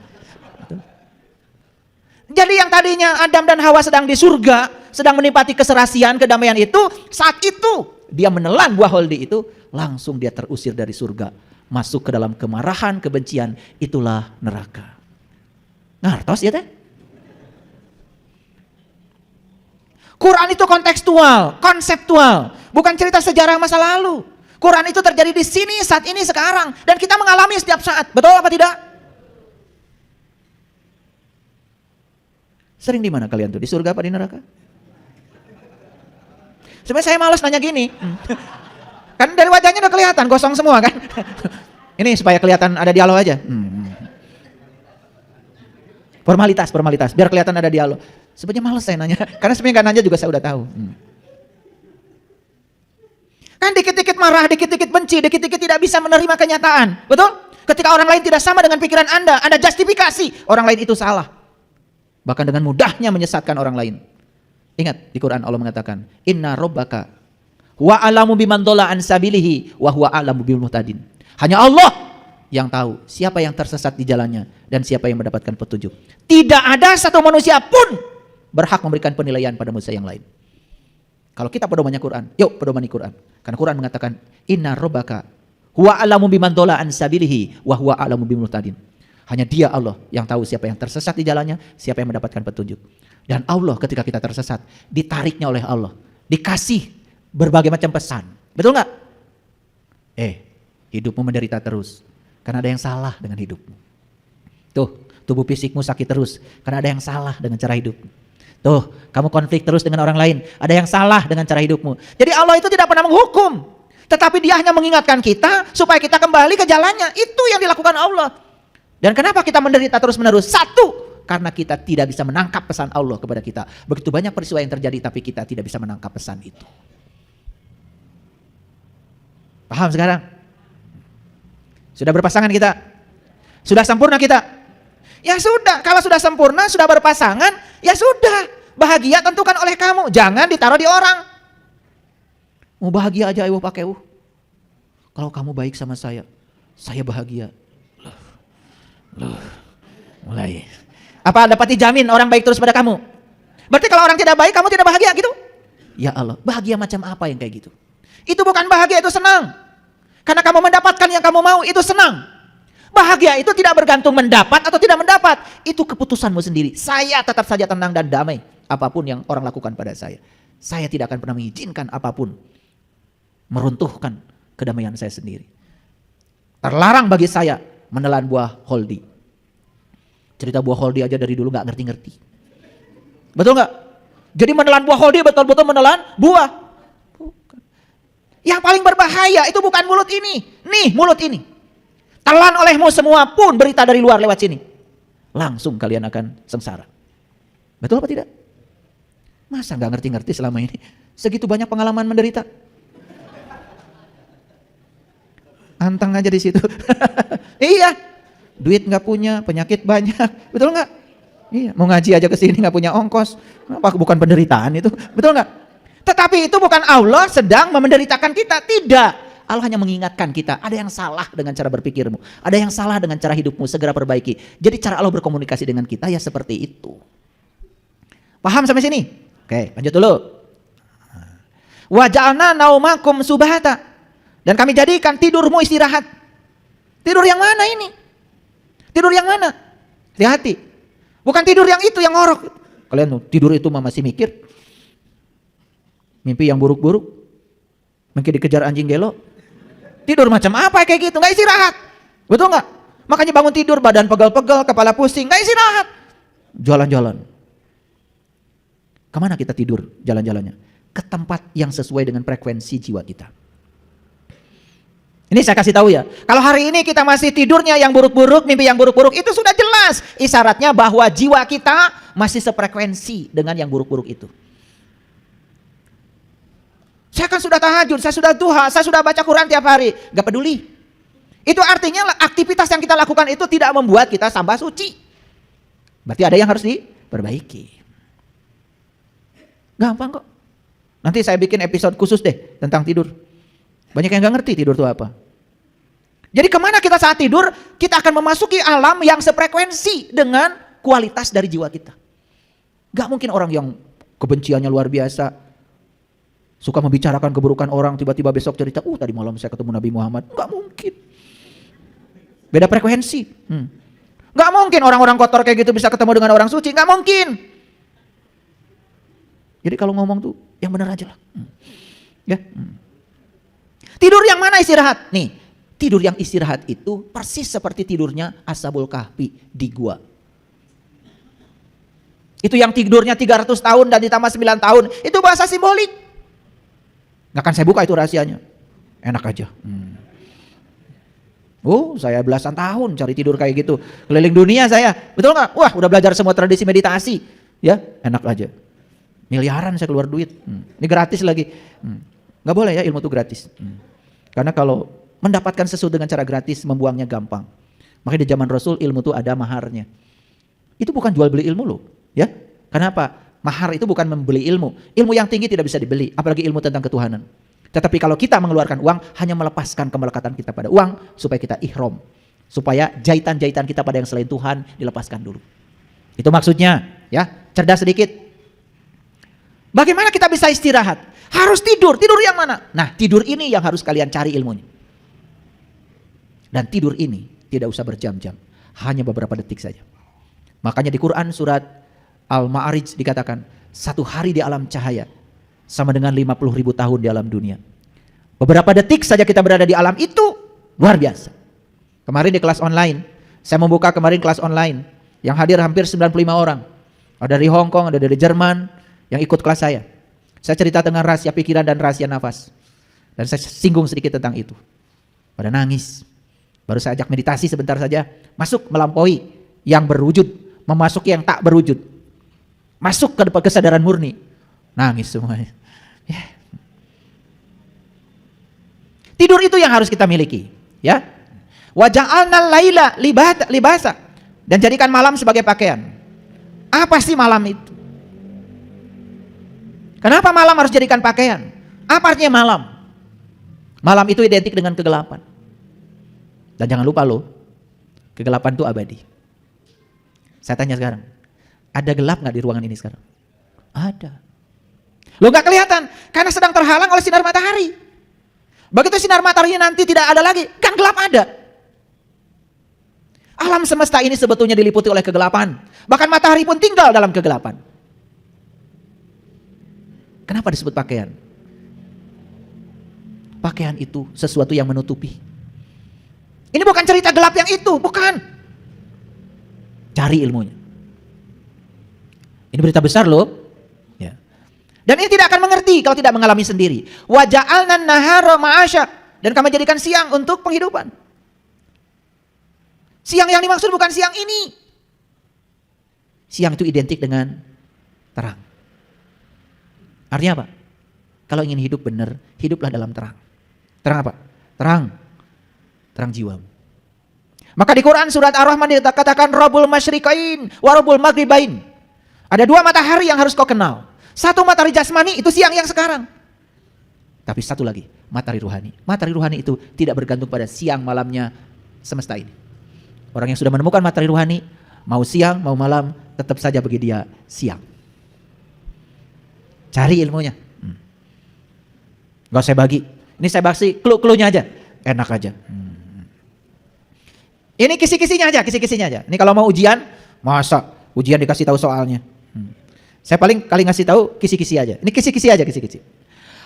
Jadi yang tadinya Adam dan Hawa sedang di surga, sedang menikmati keserasian, kedamaian itu, saat itu dia menelan buah holdi itu, langsung dia terusir dari surga. Masuk ke dalam kemarahan, kebencian, itulah neraka. Ngertos ya teh? Quran itu kontekstual, konseptual, bukan cerita sejarah masa lalu. Quran itu terjadi di sini, saat ini, sekarang, dan kita mengalami setiap saat. Betul apa tidak? Sering di mana kalian tuh? Di surga apa di neraka? Sebenarnya saya malas nanya gini. Kan dari wajahnya udah kelihatan, gosong semua kan. Ini supaya kelihatan ada dialog aja. Formalitas, biar kelihatan ada dialog. Sebenarnya males saya nanya, karena sebenarnya nggak nanya juga saya udah tahu. Kan dikit-dikit marah, dikit-dikit benci, dikit-dikit tidak bisa menerima kenyataan. Betul? Ketika orang lain tidak sama dengan pikiran Anda justifikasi orang lain itu salah. Bahkan dengan mudahnya menyesatkan orang lain. Ingat, di Quran Allah mengatakan, Inna rabbaka wa alamu biman dhalla an sabilihi wa huwa alamu bil muhtadin. Hanya Allah yang tahu siapa yang tersesat di jalannya dan siapa yang mendapatkan petunjuk. Tidak ada satu manusia pun berhak memberikan penilaian pada manusia yang lain. Kalau kita pedomannya Quran, yuk pedomani Quran. Karena Quran mengatakan, Inna rabbaka huwa alamu biman dhalla an sabilihi wa huwa alamu bil muhtadin. Hanya dia Allah yang tahu siapa yang tersesat di jalannya, siapa yang mendapatkan petunjuk. Dan Allah ketika kita tersesat, ditariknya oleh Allah, dikasih berbagai macam pesan. Betul nggak? Hidupmu menderita terus karena ada yang salah dengan hidupmu. Tuh, tubuh fisikmu sakit terus karena ada yang salah dengan cara hidupmu. Tuh, kamu konflik terus dengan orang lain, ada yang salah dengan cara hidupmu. Jadi Allah itu tidak pernah menghukum, tetapi dia hanya mengingatkan kita supaya kita kembali ke jalannya. Itu yang dilakukan Allah. Dan kenapa kita menderita terus menerus? Satu, karena kita tidak bisa menangkap pesan Allah kepada kita. Begitu banyak peristiwa yang terjadi tapi kita tidak bisa menangkap pesan itu. Paham sekarang? Sudah berpasangan kita? Sudah sempurna kita? Ya sudah, kalau sudah sempurna, sudah berpasangan, ya sudah. Bahagia tentukan oleh kamu, jangan ditaruh di orang. Mau bahagia aja ayo pakai Kalau kamu baik sama saya bahagia. Loh, mulai. Apa dapat dijamin orang baik terus pada kamu? Berarti kalau orang tidak baik, kamu tidak bahagia gitu? Ya Allah, bahagia macam apa yang kayak gitu? Itu bukan bahagia, itu senang. Karena kamu mendapatkan yang kamu mau, itu senang. Bahagia itu tidak bergantung mendapat atau tidak mendapat. Itu keputusanmu sendiri. Saya tetap saja tenang dan damai. Apapun yang orang lakukan pada saya. Saya tidak akan pernah mengizinkan apapun meruntuhkan kedamaian saya sendiri. Terlarang bagi saya Menelan buah holdi. Cerita buah holdi aja dari dulu gak ngerti-ngerti. Betul gak? Jadi menelan buah holdi betul-betul menelan buah. Bukan. Yang paling berbahaya itu bukan mulut ini. Nih mulut ini. Telan olehmu semua pun berita dari luar lewat sini. Langsung kalian akan sengsara. Betul apa tidak? Masa gak ngerti-ngerti selama ini? Segitu banyak pengalaman menderita. Anteng aja di situ. Iya. Duit gak punya, penyakit banyak. Betul gak? Iya. Mau ngaji aja ke sini gak punya ongkos. Apa bukan penderitaan itu? Betul gak? Tetapi itu bukan Allah sedang menderitakan kita. Tidak. Allah hanya mengingatkan kita. Ada yang salah dengan cara berpikirmu. Ada yang salah dengan cara hidupmu. Segera perbaiki. Jadi cara Allah berkomunikasi dengan kita ya seperti itu. Paham sampai sini? Oke, lanjut dulu. Wa ja'alna naumakum subhata. Dan kami jadikan tidurmu istirahat. Tidur yang mana ini? Tidur yang mana? Hati-hati. Bukan tidur yang itu yang ngorok. Kalian tuh tidur itu masih mikir. Mimpi yang buruk-buruk. Mungkin dikejar anjing gelo. Tidur macam apa kayak gitu? Gak istirahat. Betul gak? Makanya bangun tidur badan pegal-pegal, kepala pusing. Gak istirahat. Jalan-jalan. Kemana kita tidur jalan-jalannya? Ke tempat yang sesuai dengan frekuensi jiwa kita. Ini saya kasih tahu ya. Kalau hari ini kita masih tidurnya yang buruk-buruk, mimpi yang buruk-buruk, itu sudah jelas isyaratnya bahwa jiwa kita masih sefrekuensi dengan yang buruk-buruk itu. Saya kan sudah tahajud, saya sudah duha, saya sudah baca Quran tiap hari, gak peduli. Itu artinya aktivitas yang kita lakukan itu tidak membuat kita tambah suci. Berarti ada yang harus diperbaiki. Gampang kok. Nanti saya bikin episode khusus deh tentang tidur. Banyak yang gak ngerti tidur itu apa. Jadi kemana kita saat tidur, kita akan memasuki alam yang sefrekuensi dengan kualitas dari jiwa kita. Gak mungkin orang yang kebenciannya luar biasa, suka membicarakan keburukan orang, tiba-tiba besok cerita, tadi malam saya ketemu Nabi Muhammad. Gak mungkin. Beda frekuensi. Gak mungkin orang-orang kotor kayak gitu bisa ketemu dengan orang suci. Gak mungkin. Jadi kalau ngomong tuh yang benar aja lah. Ya. Tidur yang mana istirahat? Nih, tidur yang istirahat itu persis seperti tidurnya Ashabul Kahfi di gua. Itu yang tidurnya 300 tahun dan ditambah 9 tahun. Itu bahasa simbolik. Nggak akan saya buka itu rahasianya. Enak aja. Saya belasan tahun cari tidur kayak gitu. Keliling dunia saya. Betul nggak? Wah, udah belajar semua tradisi meditasi. Ya, enak aja. Miliaran saya keluar duit. Ini gratis lagi. Nggak boleh ya ilmu itu gratis. Karena kalau mendapatkan sesuatu dengan cara gratis, membuangnya gampang. Makanya di zaman Rasul ilmu itu ada maharnya. Itu bukan jual beli ilmu loh. Ya, kenapa? Mahar itu bukan membeli ilmu. Ilmu yang tinggi tidak bisa dibeli, apalagi ilmu tentang ketuhanan. Tetapi kalau kita mengeluarkan uang, hanya melepaskan kemelekatan kita pada uang, supaya kita ihram. Supaya jahitan-jahitan kita pada yang selain Tuhan dilepaskan dulu. Itu maksudnya, ya. Cerdas sedikit. Bagaimana kita bisa istirahat? Harus tidur. Tidur yang mana? Nah, tidur ini yang harus kalian cari ilmunya. Dan tidur ini tidak usah berjam-jam. Hanya beberapa detik saja. Makanya di Quran surat Al-Ma'arij dikatakan, 1 hari di alam cahaya sama dengan 50.000 tahun di alam dunia. Beberapa detik saja kita berada di alam itu, luar biasa. Kemarin di kelas online, saya membuka kemarin kelas online, yang hadir hampir 95 orang. Ada dari Hong Kong, ada dari Jerman, yang ikut kelas saya. Saya cerita tentang rahasia pikiran dan rahasia nafas. Dan saya singgung sedikit tentang itu. Pada nangis. Baru saya ajak meditasi sebentar saja. Masuk melampaui yang berwujud. Memasuki yang tak berwujud. Masuk ke kesadaran murni. Nangis semuanya. Ya. Tidur itu yang harus kita miliki. Ya. Wa ja'alnal laila libasa. Dan jadikan malam sebagai pakaian. Apa sih malam itu? Kenapa malam harus jadikan pakaian? Apa artinya malam? Malam itu identik dengan kegelapan. Dan jangan lupa loh, kegelapan itu abadi. Saya tanya sekarang, ada gelap gak di ruangan ini sekarang? Ada. Lo gak kelihatan, karena sedang terhalang oleh sinar matahari. Begitu sinar matahari nanti tidak ada lagi, kan gelap ada. Alam semesta ini sebetulnya diliputi oleh kegelapan. Bahkan matahari pun tinggal dalam kegelapan. Kenapa disebut pakaian? Pakaian itu sesuatu yang menutupi. Ini bukan cerita gelap yang itu, bukan. Cari ilmunya. Ini berita besar loh. Ya. Dan ini tidak akan mengerti kalau tidak mengalami sendiri. Wa ja'alna nahara ma'asya, dan kami jadikan siang untuk penghidupan. Siang yang dimaksud bukan siang ini. Siang itu identik dengan terang. Artinya apa? Kalau ingin hidup benar, hiduplah dalam terang. Terang apa? Terang jiwamu. Maka di Quran surat Ar-Rahman dikatakan Rabbul Masyriqain wa Rabbul Maghribain. Ada dua matahari yang harus kau kenal. Satu matahari jasmani, itu siang yang sekarang. Tapi satu lagi, matahari ruhani. Matahari ruhani itu tidak bergantung pada siang malamnya semesta ini. Orang yang sudah menemukan matahari ruhani, mau siang, mau malam, tetap saja bagi dia siang. Cari ilmunya. Gak saya bagi. Ini saya bagi clue-cluenya aja. Enak aja. Ini kisi-kisinya aja. Ini kalau mau ujian, masa ujian dikasih tahu soalnya. Saya paling kali ngasih tahu kisi-kisi aja. Ini kisi-kisi aja, kisi-kisi.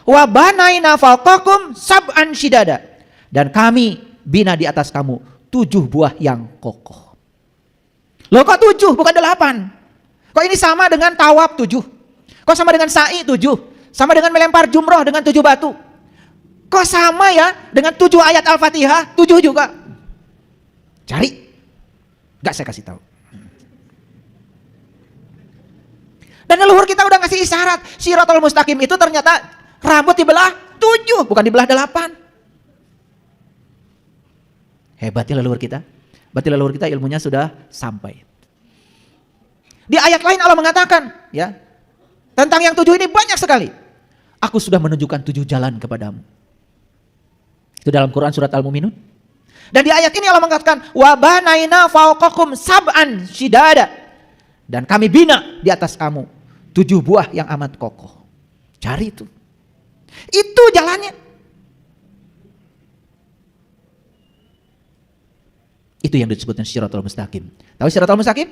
Wa banaina fawqakum sab'an shidada. Dan kami bina di atas kamu 7 buah yang kokoh. Loh kok 7 bukan 8? Kok ini sama dengan tawaf 7? Kok sama dengan sa'i 7? Sama dengan melempar jumroh dengan 7 batu? Kok sama ya dengan 7 ayat Al-Fatihah 7 juga? Cari. Gak saya kasih tahu. Dan leluhur kita udah ngasih isyarat. Shiratal mustaqim itu ternyata rambut dibelah 7, bukan dibelah 8. Hebatnya leluhur kita. Berarti leluhur kita ilmunya sudah sampai. Di ayat lain Allah mengatakan, ya, tentang yang 7 ini banyak sekali. Aku sudah menunjukkan 7 jalan kepadamu. Itu dalam Quran surat Al-Mu'minun. Dan di ayat ini Allah mengatakan, wa banaina fawqakum sab'an shidada. Dan kami bina di atas kamu 7 buah yang amat kokoh. Cari itu. Itu jalannya. Itu yang disebut dengan Shiratal Mustaqim. Tahu Shiratal Mustaqim?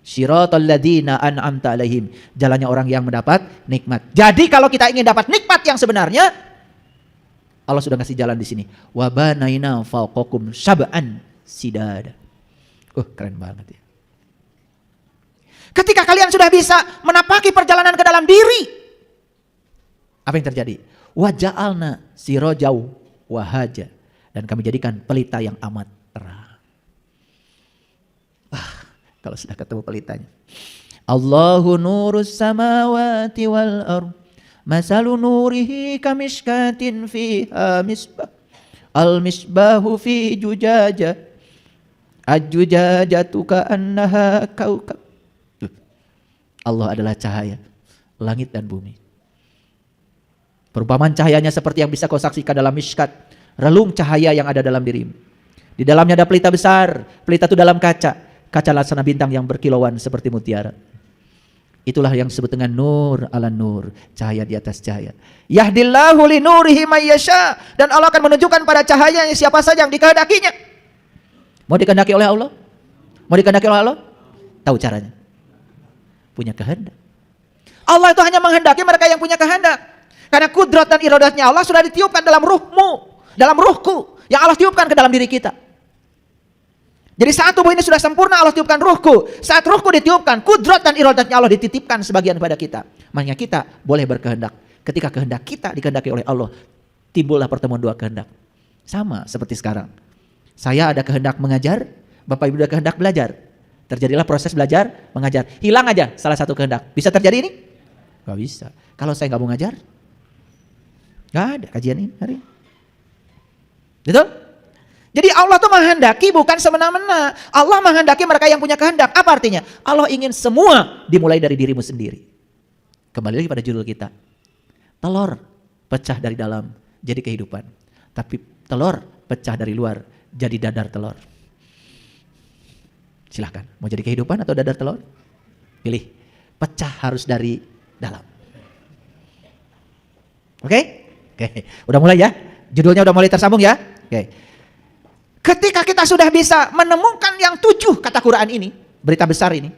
Shiratal ladzina an'amta alaihim. Jalannya orang yang mendapat nikmat. Jadi kalau kita ingin dapat nikmat yang sebenarnya, Allah sudah ngasih jalan di sini. Wa banaina fawqakum sab'an shidada. Keren banget ya. Ketika kalian sudah bisa menapaki perjalanan ke dalam diri, apa yang terjadi? Wa ja'alna sirajau wahaja. Dan kami jadikan pelita yang amat terang. Kalau sudah ketemu pelitanya. Allahu nurus samawati wal ardh. Masalu nurihi kamishkatin fiha misbah. Al-misbahu fi jujaja. Al-jujajatu ka'annaha kaukab. Allah adalah cahaya langit dan bumi. Perumpamaan cahayanya seperti yang bisa kau saksikan dalam mishkat, relung cahaya yang ada dalam dirimu. Di dalamnya ada pelita besar, pelita itu dalam kaca, kaca laksana bintang yang berkilauan seperti mutiara. Itulah yang disebut dengan nur ala nur, cahaya di atas cahaya. Yahdillahu li nurihi may yasha, dan Allah akan menunjukkan pada cahayanya siapa saja yang dikehendakinya. Mau dikehendaki oleh Allah? Mau dikehendaki oleh Allah? Tahu caranya. Punya kehendak. Allah itu hanya menghendaki mereka yang punya kehendak. Karena kudrat dan iradatnya Allah sudah ditiupkan dalam ruhmu, dalam ruhku, yang Allah tiupkan ke dalam diri kita. Jadi saat tubuh ini sudah sempurna, Allah tiupkan ruhku. Saat ruhku ditiupkan, kudrat dan iradatnya Allah dititipkan sebagian pada kita. Makanya kita boleh berkehendak. Ketika kehendak kita dikehendaki oleh Allah, timbullah pertemuan dua kehendak. Sama seperti sekarang. Saya ada kehendak mengajar, Bapak Ibu ada kehendak belajar. Terjadilah proses belajar, mengajar. Hilang aja salah satu kehendak. Bisa terjadi ini? Gak bisa. Kalau saya gak mau ngajar, gak ada kajian ini hari ini. Betul? Jadi Allah tuh menghendaki bukan semena-mena. Allah menghendaki mereka yang punya kehendak. Apa artinya? Allah ingin semua dimulai dari dirimu sendiri. Kembali lagi pada judul kita. Telur pecah dari dalam jadi kehidupan. Tapi telur pecah dari luar jadi dadar telur. Silahkan, mau jadi kehidupan atau dadar telur? Pilih. Pecah harus dari dalam. Oke? Udah mulai ya? Judulnya udah mulai tersambung ya? Oke. Ketika kita sudah bisa menemukan yang 7 kata Quran ini, berita besar ini,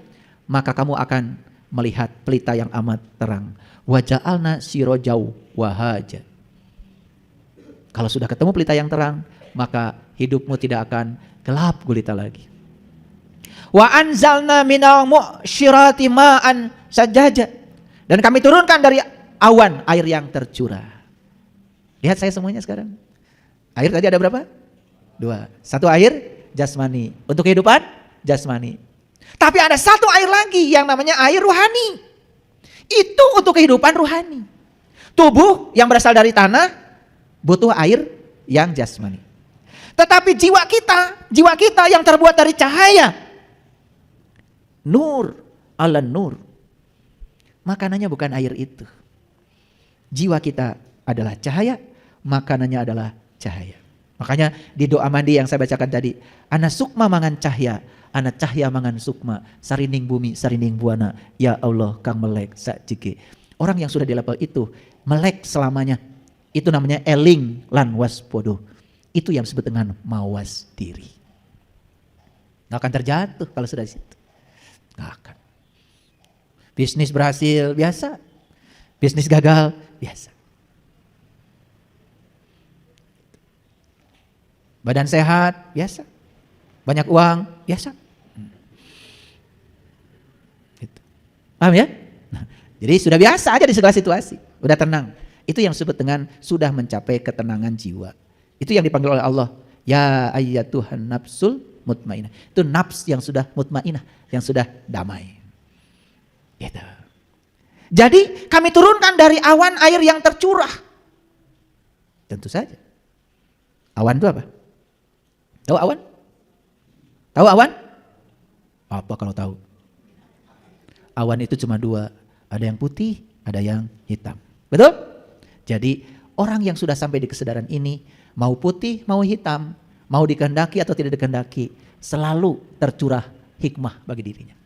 maka kamu akan melihat pelita yang amat terang. Wa ja'alna sirajau wahaja. Kalau sudah ketemu pelita yang terang, maka hidupmu tidak akan gelap gulita lagi. Wa anzalna minal mu'syirati ma'an sajjaja. Dan kami turunkan dari awan air yang tercurah. Lihat saya semuanya sekarang. Air tadi ada berapa? 2. Satu air jasmani. Untuk kehidupan jasmani. Tapi ada satu air lagi yang namanya air rohani. Itu untuk kehidupan rohani. Tubuh yang berasal dari tanah butuh air yang jasmani. Tetapi jiwa kita yang terbuat dari cahaya, nur ala nur, makanannya bukan air itu. Jiwa kita adalah cahaya, makanannya adalah cahaya. Makanya di doa mandi yang saya bacakan tadi, ana sukma mangan cahya, ana cahya mangan sukma, sarining bumi sarining buana, ya Allah kang melek sakjike. Orang yang sudah di level itu melek selamanya. Itu namanya eling lan waspodo. Itu yang disebut dengan mawas diri. Gak akan terjatuh kalau sudah di situ. Gak akan. Bisnis berhasil biasa. Bisnis gagal biasa. Badan sehat biasa. Banyak uang biasa. Gitu. Paham ya? Nah, jadi sudah biasa aja di segala situasi. Udah tenang. Itu yang disebut dengan sudah mencapai ketenangan jiwa. Itu yang dipanggil oleh Allah. Ya ayyatuhan nafsul mutmainah. Itu nafs yang sudah mutmainah, yang sudah damai. Gitu. Jadi kami turunkan dari awan air yang tercurah. Tentu saja. Awan itu apa? Tahu awan? Tahu awan? Apa kalau tahu? Awan itu cuma 2. Ada yang putih, ada yang hitam. Betul? Jadi orang yang sudah sampai di kesadaran ini, mau putih, mau hitam, mau dikehendaki atau tidak dikehendaki, selalu tercurah hikmah bagi dirinya.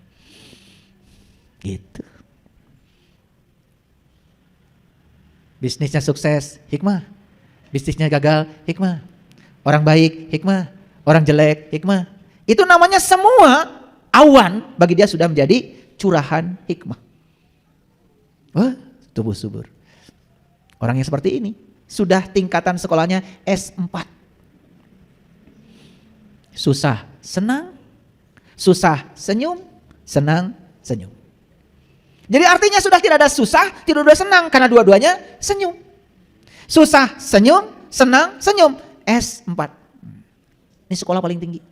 Gitu. Bisnisnya sukses, hikmah. Bisnisnya gagal, hikmah. Orang baik, hikmah. Orang jelek, hikmah. Itu namanya semua awan bagi dia sudah menjadi curahan hikmah. Wah, tubuh subur. Orang yang seperti ini sudah tingkatan sekolahnya S4. Susah, senang. Susah, senyum. Senang, senyum. Jadi artinya sudah tidak ada susah, tidak ada senang. Karena dua-duanya senyum. Susah, senyum. Senang, senyum. S4. Ini sekolah paling tinggi.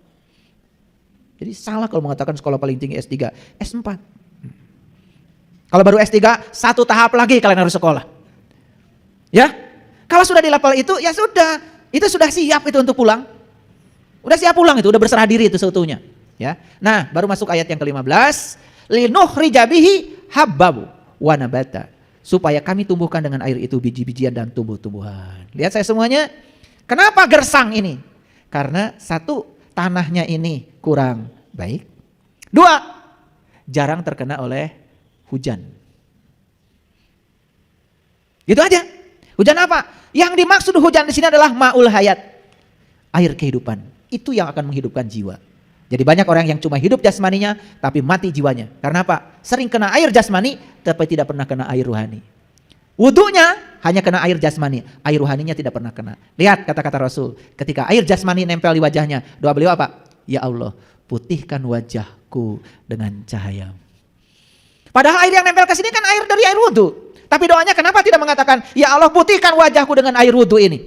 Jadi salah kalau mengatakan sekolah paling tinggi S3. S4. Kalau baru S3, 1 tahap lagi kalian harus sekolah. Ya, kalau sudah di level itu, ya sudah, itu sudah siap itu untuk pulang. Udah siap pulang itu, udah berserah diri itu seutuhnya. Ya, nah baru masuk ayat yang ke-15, linuhrija bihi habbabu wa nabata, supaya kami tumbuhkan dengan air itu biji-bijian dan tumbuh-tumbuhan. Lihat saya semuanya, kenapa gersang ini? Karena 1, tanahnya ini kurang baik. 2, jarang terkena oleh hujan. Gitu aja. Hujan apa? Yang dimaksud hujan di sini adalah ma'ul hayat. Air kehidupan. Itu yang akan menghidupkan jiwa. Jadi banyak orang yang cuma hidup jasmaninya tapi mati jiwanya. Karena apa? Sering kena air jasmani tapi tidak pernah kena air rohani. Wudunya hanya kena air jasmani. Air rohaninya tidak pernah kena. Lihat kata-kata Rasul. Ketika air jasmani nempel di wajahnya. Doa beliau apa? Ya Allah, putihkan wajahku dengan cahaya. Padahal air yang nempel ke sini kan air dari air wudu. Tapi doanya kenapa tidak mengatakan, ya Allah putihkan wajahku dengan air wudu ini.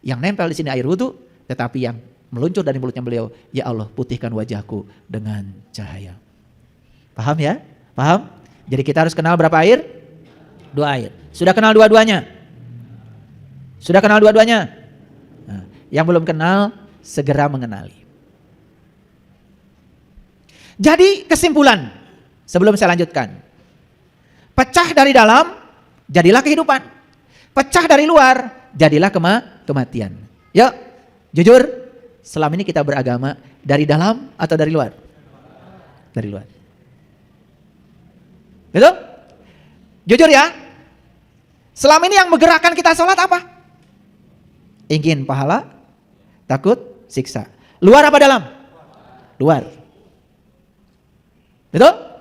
Yang nempel di sini air wudu, tetapi yang meluncur dari mulutnya beliau, ya Allah putihkan wajahku dengan cahaya. Paham ya? Paham? Jadi kita harus kenal berapa air? 2 air. Sudah kenal dua-duanya? Sudah kenal dua-duanya? Nah, yang belum kenal, segera mengenali. Jadi kesimpulan, sebelum saya lanjutkan. Pecah dari dalam, jadilah kehidupan. Pecah dari luar, jadilah kematian. Yuk, jujur, selama ini kita beragama dari dalam atau dari luar? Dari luar. Betul? Jujur ya. Selama ini yang menggerakkan kita sholat apa? Ingin pahala, takut siksa. Luar apa dalam? Luar. Betul?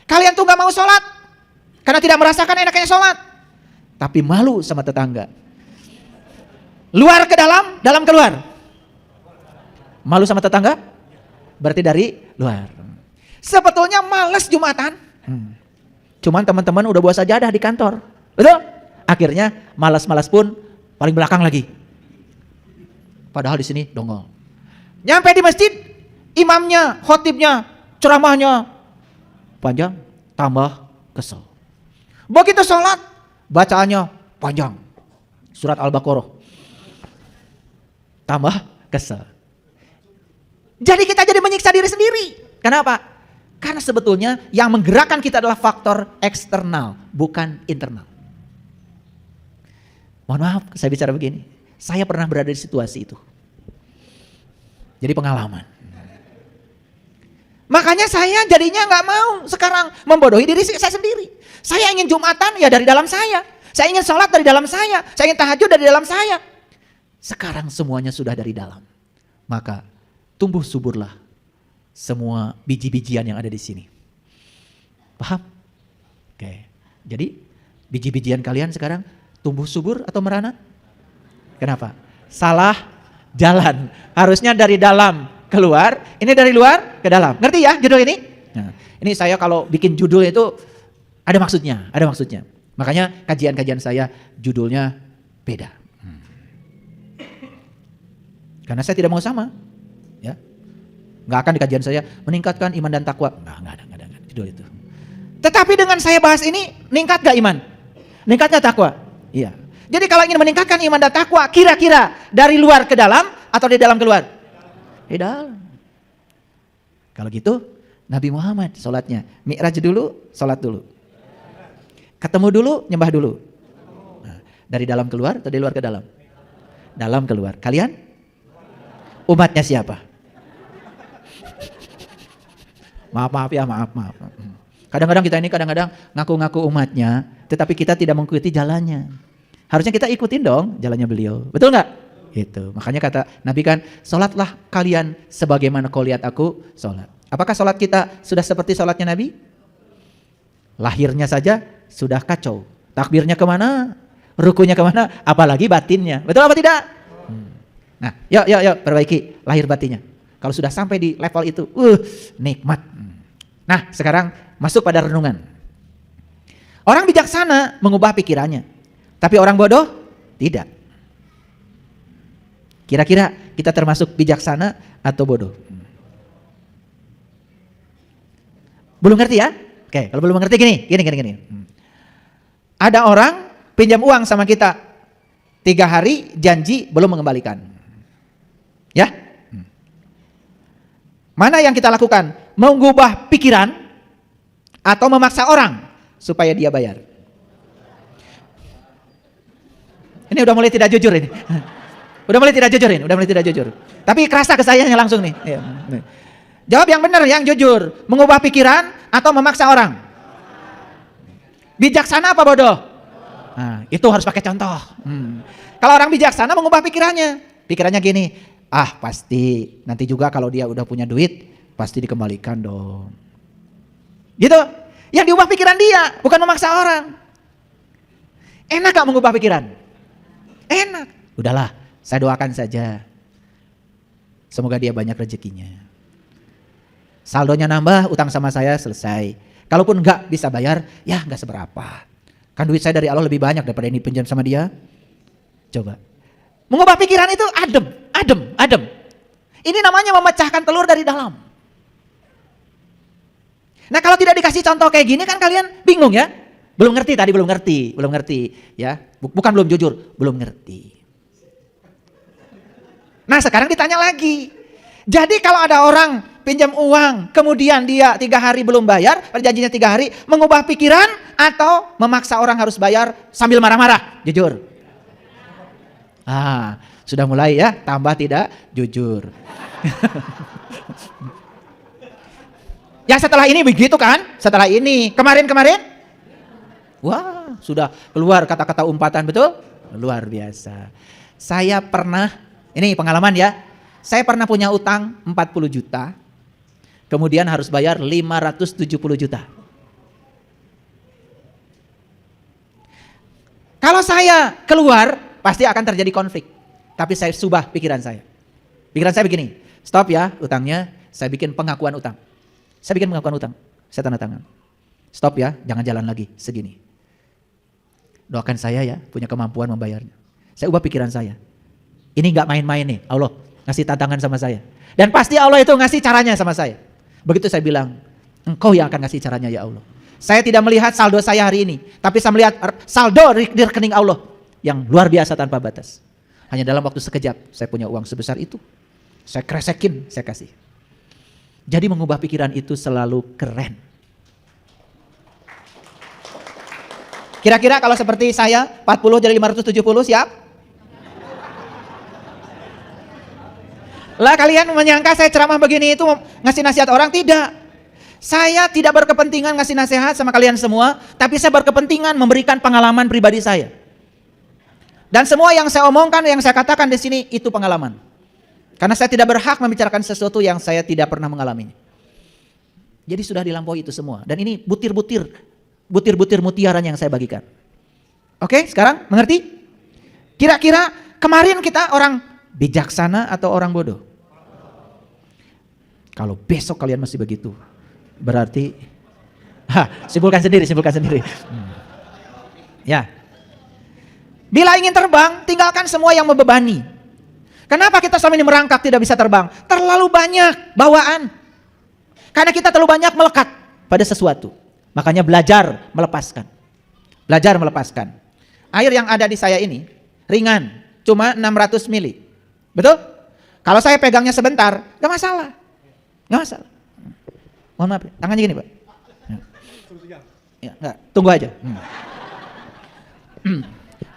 Kalian tuh gak mau sholat karena tidak merasakan enaknya sholat, tapi malu sama tetangga. Luar ke dalam, dalam keluar. Malu sama tetangga? Berarti dari luar. Sebetulnya males Jumatan. Cuman teman-teman udah bawa sajadah di kantor. Betul? Akhirnya malas-malas pun paling belakang lagi. Padahal di sini dongol. Nyampe di masjid, imamnya, khotibnya, ceramahnya panjang, tambah kesel. Begitu sholat, bacaannya panjang. Surat Al-Baqarah. Tambah kesel. Jadi kita jadi menyiksa diri sendiri. Kenapa? Karena sebetulnya yang menggerakkan kita adalah faktor eksternal, bukan internal. Mohon maaf, saya bicara begini. Saya pernah berada di situasi itu. Jadi pengalaman. Makanya saya jadinya nggak mau sekarang membodohi diri saya sendiri. Saya ingin Jumatan ya dari dalam saya. Saya ingin sholat dari dalam saya. Saya ingin tahajud dari dalam saya. Sekarang semuanya sudah dari dalam. Maka tumbuh suburlah semua biji-bijian yang ada di sini. Paham? Oke. Jadi biji-bijian kalian sekarang tumbuh subur atau merana? Kenapa? Salah jalan. Harusnya dari dalam keluar, ini dari luar ke dalam. Ngerti ya judul ini? Nah, ini saya kalau bikin judul itu ada maksudnya, ada maksudnya. Makanya kajian-kajian saya judulnya beda. Karena saya tidak mau sama. Ya. Nggak akan di kajian saya meningkatkan iman dan takwa. Nggak ada judul itu. Tetapi dengan saya bahas ini, meningkat gak iman? Meningkat gak takwa? Iya. Jadi kalau ingin meningkatkan iman dan takwa, kira-kira dari luar ke dalam atau dari dalam keluar? Di dalam. Kalau gitu, Nabi Muhammad sholatnya mi'raj dulu, sholat dulu. Ketemu dulu, nyembah dulu. Nah, dari dalam keluar atau dari luar ke dalam? Dalam keluar. Kalian? Umatnya siapa? Maaf ya, maaf. Kadang-kadang kita ini ngaku-ngaku umatnya, tetapi kita tidak mengikuti jalannya. Harusnya kita ikutin dong jalannya beliau. Betul nggak? Itu. Makanya kata Nabi kan, sholatlah kalian sebagaimana kau lihat aku sholat. Apakah sholat kita sudah seperti sholatnya Nabi? Lahirnya saja sudah kacau. Takbirnya kemana? Rukunya kemana? Apalagi batinnya. Betul apa tidak? Nah, yuk perbaiki lahir batinnya. Kalau sudah sampai di level itu, nikmat. Nah, sekarang masuk pada renungan. Orang bijaksana mengubah pikirannya, tapi orang bodoh tidak. Kira-kira kita termasuk bijaksana atau bodoh? Belum ngerti ya? Oke, kalau belum ngerti gini. Ada orang pinjam uang sama kita 3 hari, janji belum mengembalikan. Ya? Mana yang kita lakukan? Mengubah pikiran atau memaksa orang supaya dia bayar? Ini udah mulai tidak jujur ini. Udah mulai tidak jujur. Tapi kerasa ke sayanya langsung nih. Jawab yang benar, yang jujur. Mengubah pikiran atau memaksa orang? Bijaksana apa bodoh? Nah, itu harus pakai contoh. Kalau orang bijaksana mengubah pikirannya. Pikirannya gini, pasti nanti juga kalau dia udah punya duit, pasti dikembalikan dong. Gitu. Yang diubah pikiran dia, bukan memaksa orang. Enak gak mengubah pikiran? Enak. Udahlah, saya doakan saja. Semoga dia banyak rezekinya. Saldonya nambah, utang sama saya selesai. Kalaupun enggak bisa bayar, ya enggak seberapa. Kan duit saya dari Allah lebih banyak daripada ini pinjam sama dia. Coba. Mengubah pikiran itu adem. Ini namanya memecahkan telur dari dalam. Nah, kalau tidak dikasih contoh kayak gini kan kalian bingung ya. Belum ngerti ya. Bukan belum jujur, belum ngerti. Nah, sekarang ditanya lagi. Jadi kalau ada orang pinjam uang, kemudian dia 3 hari belum bayar, perjanjiannya 3 hari, mengubah pikiran atau memaksa orang harus bayar sambil marah-marah? Jujur. Sudah mulai ya, tambah tidak jujur. Ya setelah ini begitu kan? Setelah ini, kemarin? Wah, sudah keluar kata-kata umpatan, betul? Luar biasa. Saya pernah, ini pengalaman ya, saya pernah punya utang 40 juta, kemudian harus bayar 570 juta. Kalau saya keluar, pasti akan terjadi konflik. Tapi saya subah pikiran saya. Pikiran saya begini, Stop ya utangnya, saya bikin pengakuan utang. Saya bikin pengakuan utang, saya tanda tangan. Stop ya, jangan jalan lagi segini. Doakan saya ya, punya kemampuan membayarnya. Saya ubah pikiran saya. Ini gak main-main nih, Allah ngasih tantangan sama saya. Dan pasti Allah itu ngasih caranya sama saya. Begitu saya bilang, Engkau yang akan ngasih caranya ya Allah. Saya tidak melihat saldo saya hari ini, tapi saya melihat saldo di rekening Allah yang luar biasa tanpa batas. Hanya dalam waktu sekejap saya punya uang sebesar itu. Saya kresekin, saya kasih. Jadi mengubah pikiran itu selalu keren. Kira-kira kalau seperti saya 40 jadi 570 siap? Lah kalian menyangka saya ceramah begini itu ngasih nasihat orang? Tidak. Saya tidak berkepentingan ngasih nasihat sama kalian semua, tapi saya berkepentingan memberikan pengalaman pribadi saya. Dan semua yang saya omongkan, yang saya katakan di sini itu pengalaman. Karena saya tidak berhak membicarakan sesuatu yang saya tidak pernah mengalaminya. Jadi sudah dilampaui itu semua. Dan ini butir-butir mutiara yang saya bagikan. Oke, sekarang mengerti? Kira-kira kemarin kita orang bijaksana atau orang bodoh? Kalau besok kalian masih begitu, berarti simpulkan sendiri. Ya. Bila ingin terbang, tinggalkan semua yang membebani. Kenapa kita selama ini merangkak tidak bisa terbang? Terlalu banyak bawaan. Karena kita terlalu banyak melekat pada sesuatu. Makanya belajar melepaskan. Belajar melepaskan. Air yang ada di saya ini ringan, cuma 600 mili. Betul? Kalau saya pegangnya sebentar, gak masalah. Gak masalah. Mohon maaf, tangannya gini Pak. Ya, enggak, tunggu aja.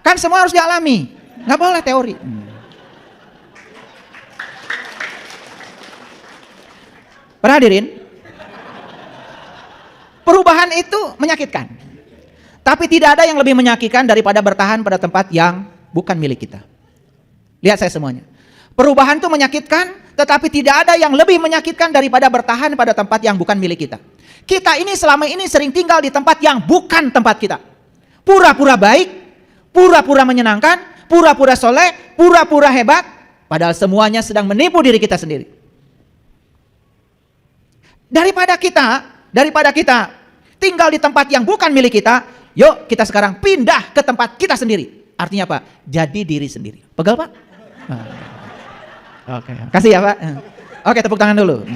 Kan semua harus dialami, nggak boleh teori. Para hadirin, perubahan itu menyakitkan. Tapi tidak ada yang lebih menyakitkan daripada bertahan pada tempat yang bukan milik kita. Lihat saya semuanya. Perubahan itu menyakitkan, tetapi tidak ada yang lebih menyakitkan daripada bertahan pada tempat yang bukan milik kita. Kita ini selama ini sering tinggal di tempat yang bukan tempat kita. Pura-pura baik, pura-pura menyenangkan, pura-pura soleh, pura-pura hebat, padahal semuanya sedang menipu diri kita sendiri. Daripada kita tinggal di tempat yang bukan milik kita, yuk kita sekarang pindah ke tempat kita sendiri. Artinya apa? Jadi diri sendiri. Pegal Pak? Oke, kasih ya Pak. Oke, tepuk tangan dulu.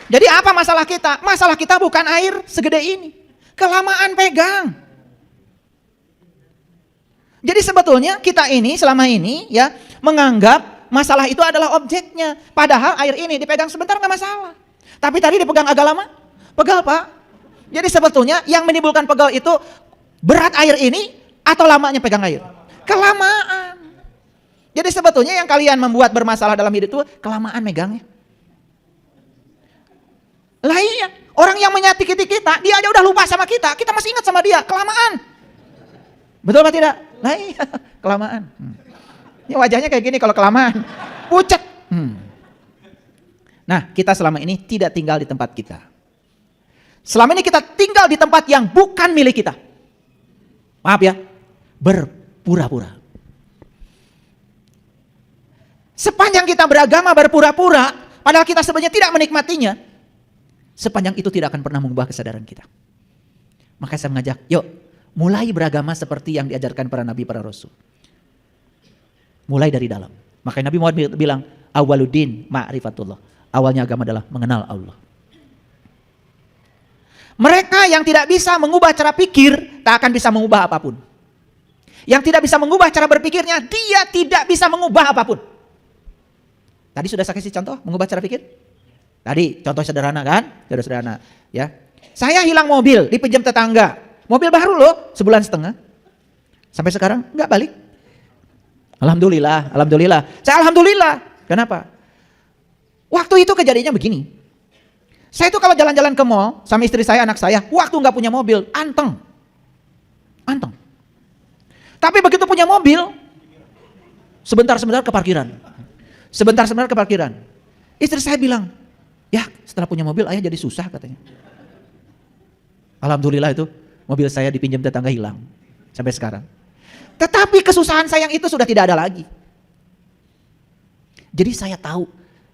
Jadi apa masalah kita? Masalah kita bukan air segede ini. Kelamaan pegang. Jadi sebetulnya kita ini selama ini ya menganggap masalah itu adalah objeknya. Padahal air ini dipegang sebentar nggak masalah. Tapi tadi dipegang agak lama, pegal Pak. Jadi sebetulnya yang menimbulkan pegal itu berat air ini atau lamanya pegang air? Kelamaan. Jadi sebetulnya yang kalian membuat bermasalah dalam hidup itu kelamaan megangnya. Lah iya, orang yang menyakiti kita, dia aja udah lupa sama kita masih ingat sama dia, kelamaan. Betul apa tidak? Nah iya, kelamaan. Ini wajahnya kayak gini kalau kelamaan, pucat. Nah, kita selama ini tidak tinggal di tempat kita. Selama ini kita tinggal di tempat yang bukan milik kita. Maaf ya, berpura-pura. Sepanjang kita beragama berpura-pura, padahal kita sebenarnya tidak menikmatinya, sepanjang itu tidak akan pernah mengubah kesadaran kita. Maka saya mengajak, yuk mulai beragama seperti yang diajarkan para nabi, para rasul. Mulai dari dalam. Makanya Nabi Muhammad bilang, awwaluddin ma'rifatullah. Awalnya agama adalah mengenal Allah. Mereka yang tidak bisa mengubah cara pikir, tak akan bisa mengubah apapun. Yang tidak bisa mengubah cara berpikirnya, dia tidak bisa mengubah apapun. Tadi sudah saya kasih contoh mengubah cara pikir. Tadi contoh sederhana kan? Sudah sederhana, ya. Saya hilang mobil, dipinjam tetangga. Mobil baru loh, 1,5 bulan. Sampai sekarang enggak balik. Alhamdulillah. Saya alhamdulillah. Kenapa? Waktu itu kejadiannya begini. Saya itu kalau jalan-jalan ke mall sama istri saya, anak saya, waktu enggak punya mobil, anteng. Tapi begitu punya mobil, sebentar-sebentar ke parkiran. Istri saya bilang, ya setelah punya mobil ayah jadi susah katanya. Alhamdulillah itu mobil saya dipinjam tetangga hilang sampai sekarang. Tetapi kesusahan saya yang itu sudah tidak ada lagi. Jadi saya tahu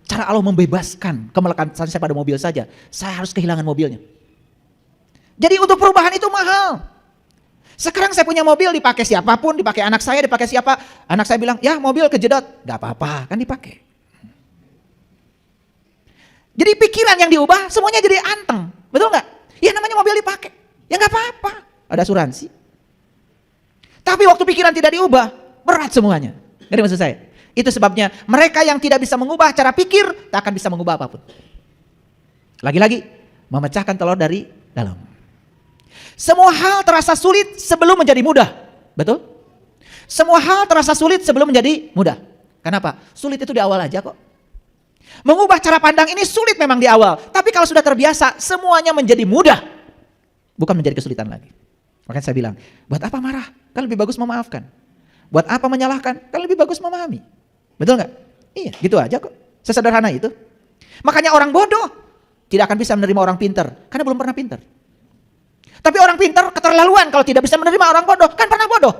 cara Allah membebaskan kemelekatan saya pada mobil saja. Saya harus kehilangan mobilnya. Jadi untuk perubahan itu mahal. Sekarang saya punya mobil dipakai siapapun, dipakai anak saya, dipakai siapa. Anak saya bilang, ya mobil kejedot. Gak apa-apa, kan dipakai. Jadi pikiran yang diubah semuanya jadi anteng. Betul gak? Ya namanya mobil dipakai. Ya gak apa-apa, ada asuransi. Tapi waktu pikiran tidak diubah, berat semuanya. Jadi maksud saya, itu sebabnya mereka yang tidak bisa mengubah cara pikir, tak akan bisa mengubah apapun. Lagi-lagi, memecahkan telur dari dalam. Semua hal terasa sulit sebelum menjadi mudah. Betul? Semua hal terasa sulit sebelum menjadi mudah. Kenapa? Sulit itu di awal aja kok. Mengubah cara pandang ini sulit memang di awal. Tapi kalau sudah terbiasa, semuanya menjadi mudah. Bukan menjadi kesulitan lagi. Makanya saya bilang, buat apa marah? Kan lebih bagus memaafkan. Buat apa menyalahkan? Kan lebih bagus memahami. Betul nggak? Iya, gitu aja kok. Sesederhana itu. Makanya orang bodoh tidak akan bisa menerima orang pintar. Karena belum pernah pintar. Tapi orang pintar keterlaluan kalau tidak bisa menerima orang bodoh. Kan pernah bodoh.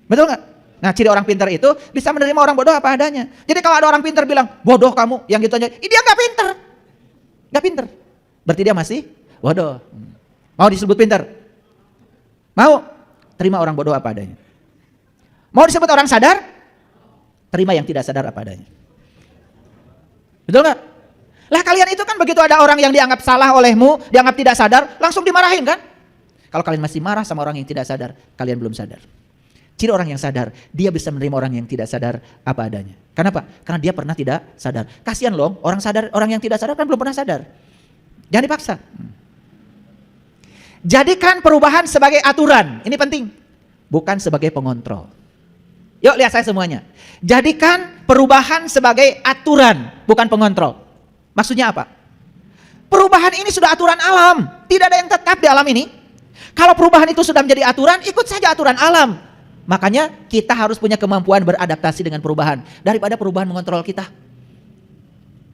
Betul nggak? Nah ciri orang pintar itu bisa menerima orang bodoh apa adanya. Jadi kalau ada orang pintar bilang, bodoh kamu. Yang gitu aja, dia nggak pintar. Nggak pintar. Berarti dia masih bodoh. Mau disebut pintar? Mau? Terima orang bodoh apa adanya. Mau disebut orang sadar? Terima yang tidak sadar apa adanya. Betul nggak? Lah kalian itu kan begitu ada orang yang dianggap salah olehmu, dianggap tidak sadar, langsung dimarahin kan? Kalau kalian masih marah sama orang yang tidak sadar, kalian belum sadar. Ciri orang yang sadar, dia bisa menerima orang yang tidak sadar apa adanya. Kenapa? Karena dia pernah tidak sadar. Kasihan loh, orang sadar, orang yang tidak sadar kan belum pernah sadar. Jangan dipaksa. Jadikan perubahan sebagai aturan, ini penting, bukan sebagai pengontrol. Yuk lihat saya semuanya. Jadikan perubahan sebagai aturan, bukan pengontrol. Maksudnya apa? Perubahan ini sudah aturan alam. Tidak ada yang tetap di alam ini. Kalau perubahan itu sudah menjadi aturan, ikut saja aturan alam. Makanya kita harus punya kemampuan beradaptasi dengan perubahan. Daripada perubahan mengontrol kita.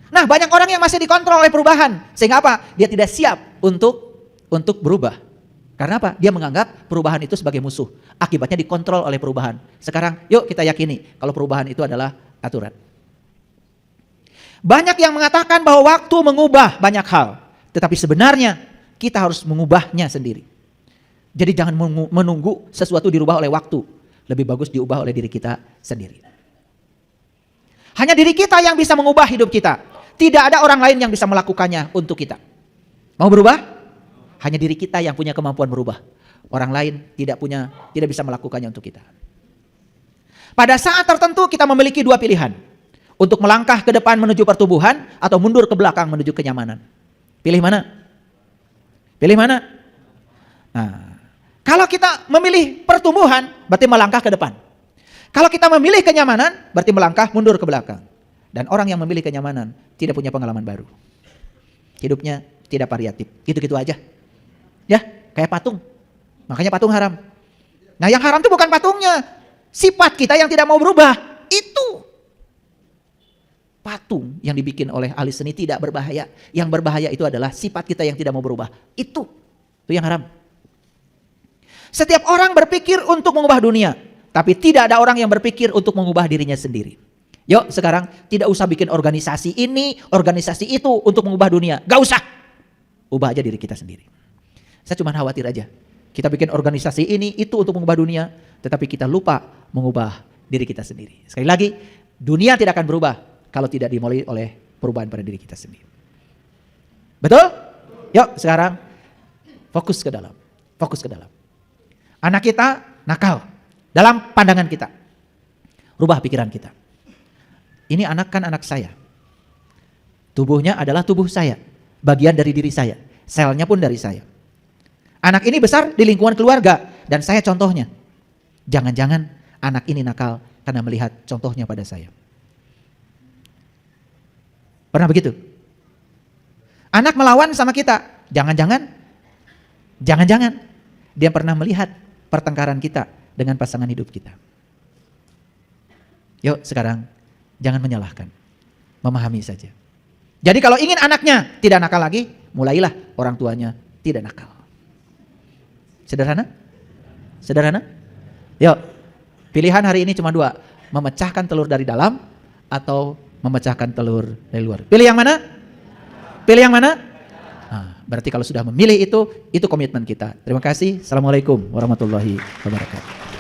Nah banyak orang yang masih dikontrol oleh perubahan. Sehingga apa? Dia tidak siap untuk berubah. Karena apa? Dia menganggap perubahan itu sebagai musuh. Akibatnya dikontrol oleh perubahan. Sekarang yuk kita yakini kalau perubahan itu adalah aturan. Banyak yang mengatakan bahwa waktu mengubah banyak hal. Tetapi sebenarnya kita harus mengubahnya sendiri. Jadi jangan menunggu sesuatu dirubah oleh waktu. Lebih bagus diubah oleh diri kita sendiri. Hanya diri kita yang bisa mengubah hidup kita. Tidak ada orang lain yang bisa melakukannya untuk kita. Mau berubah? Hanya diri kita yang punya kemampuan berubah. Orang lain tidak bisa melakukannya untuk kita. Pada saat tertentu kita memiliki dua pilihan. Untuk melangkah ke depan menuju pertumbuhan atau mundur ke belakang menuju kenyamanan. Pilih mana? Pilih mana? Nah, kalau kita memilih pertumbuhan, berarti melangkah ke depan. Kalau kita memilih kenyamanan, berarti melangkah mundur ke belakang. Dan orang yang memilih kenyamanan tidak punya pengalaman baru. Hidupnya tidak variatif, gitu-gitu aja. Ya, kayak patung. Makanya patung haram. Nah, yang haram itu bukan patungnya. Sifat kita yang tidak mau berubah. Itu patung yang dibikin oleh ahli seni tidak berbahaya. Yang berbahaya itu adalah sifat kita yang tidak mau berubah. Itu yang haram. Setiap orang berpikir untuk mengubah dunia, tapi tidak ada orang yang berpikir untuk mengubah dirinya sendiri. Yuk sekarang tidak usah bikin organisasi ini, organisasi itu untuk mengubah dunia. Gak usah. Ubah aja diri kita sendiri. Saya cuma khawatir aja. Kita bikin organisasi ini, itu untuk mengubah dunia, tetapi kita lupa mengubah diri kita sendiri. Sekali lagi, dunia tidak akan berubah kalau tidak dimulai oleh perubahan pada diri kita sendiri. Betul? Yuk sekarang fokus ke dalam. Fokus ke dalam. Anak kita nakal dalam pandangan kita. Rubah pikiran kita. Ini anak kan anak saya. Tubuhnya adalah tubuh saya. Bagian dari diri saya. Selnya pun dari saya. Anak ini besar di lingkungan keluarga. Dan saya contohnya. Jangan-jangan anak ini nakal karena melihat contohnya pada saya. Pernah begitu? Anak melawan sama kita. Jangan-jangan dia pernah melihat pertengkaran kita dengan pasangan hidup kita. Yuk sekarang jangan menyalahkan. Memahami saja. Jadi kalau ingin anaknya tidak nakal lagi, mulailah orang tuanya tidak nakal. Sederhana? Sederhana? Yuk, pilihan hari ini cuma dua. memecahkan telur dari dalam atau memecahkan telur dari luar? Pilih yang mana? Pilih yang mana? Nah, berarti kalau sudah memilih itu komitmen kita. Terima kasih. Assalamualaikum warahmatullahi wabarakatuh.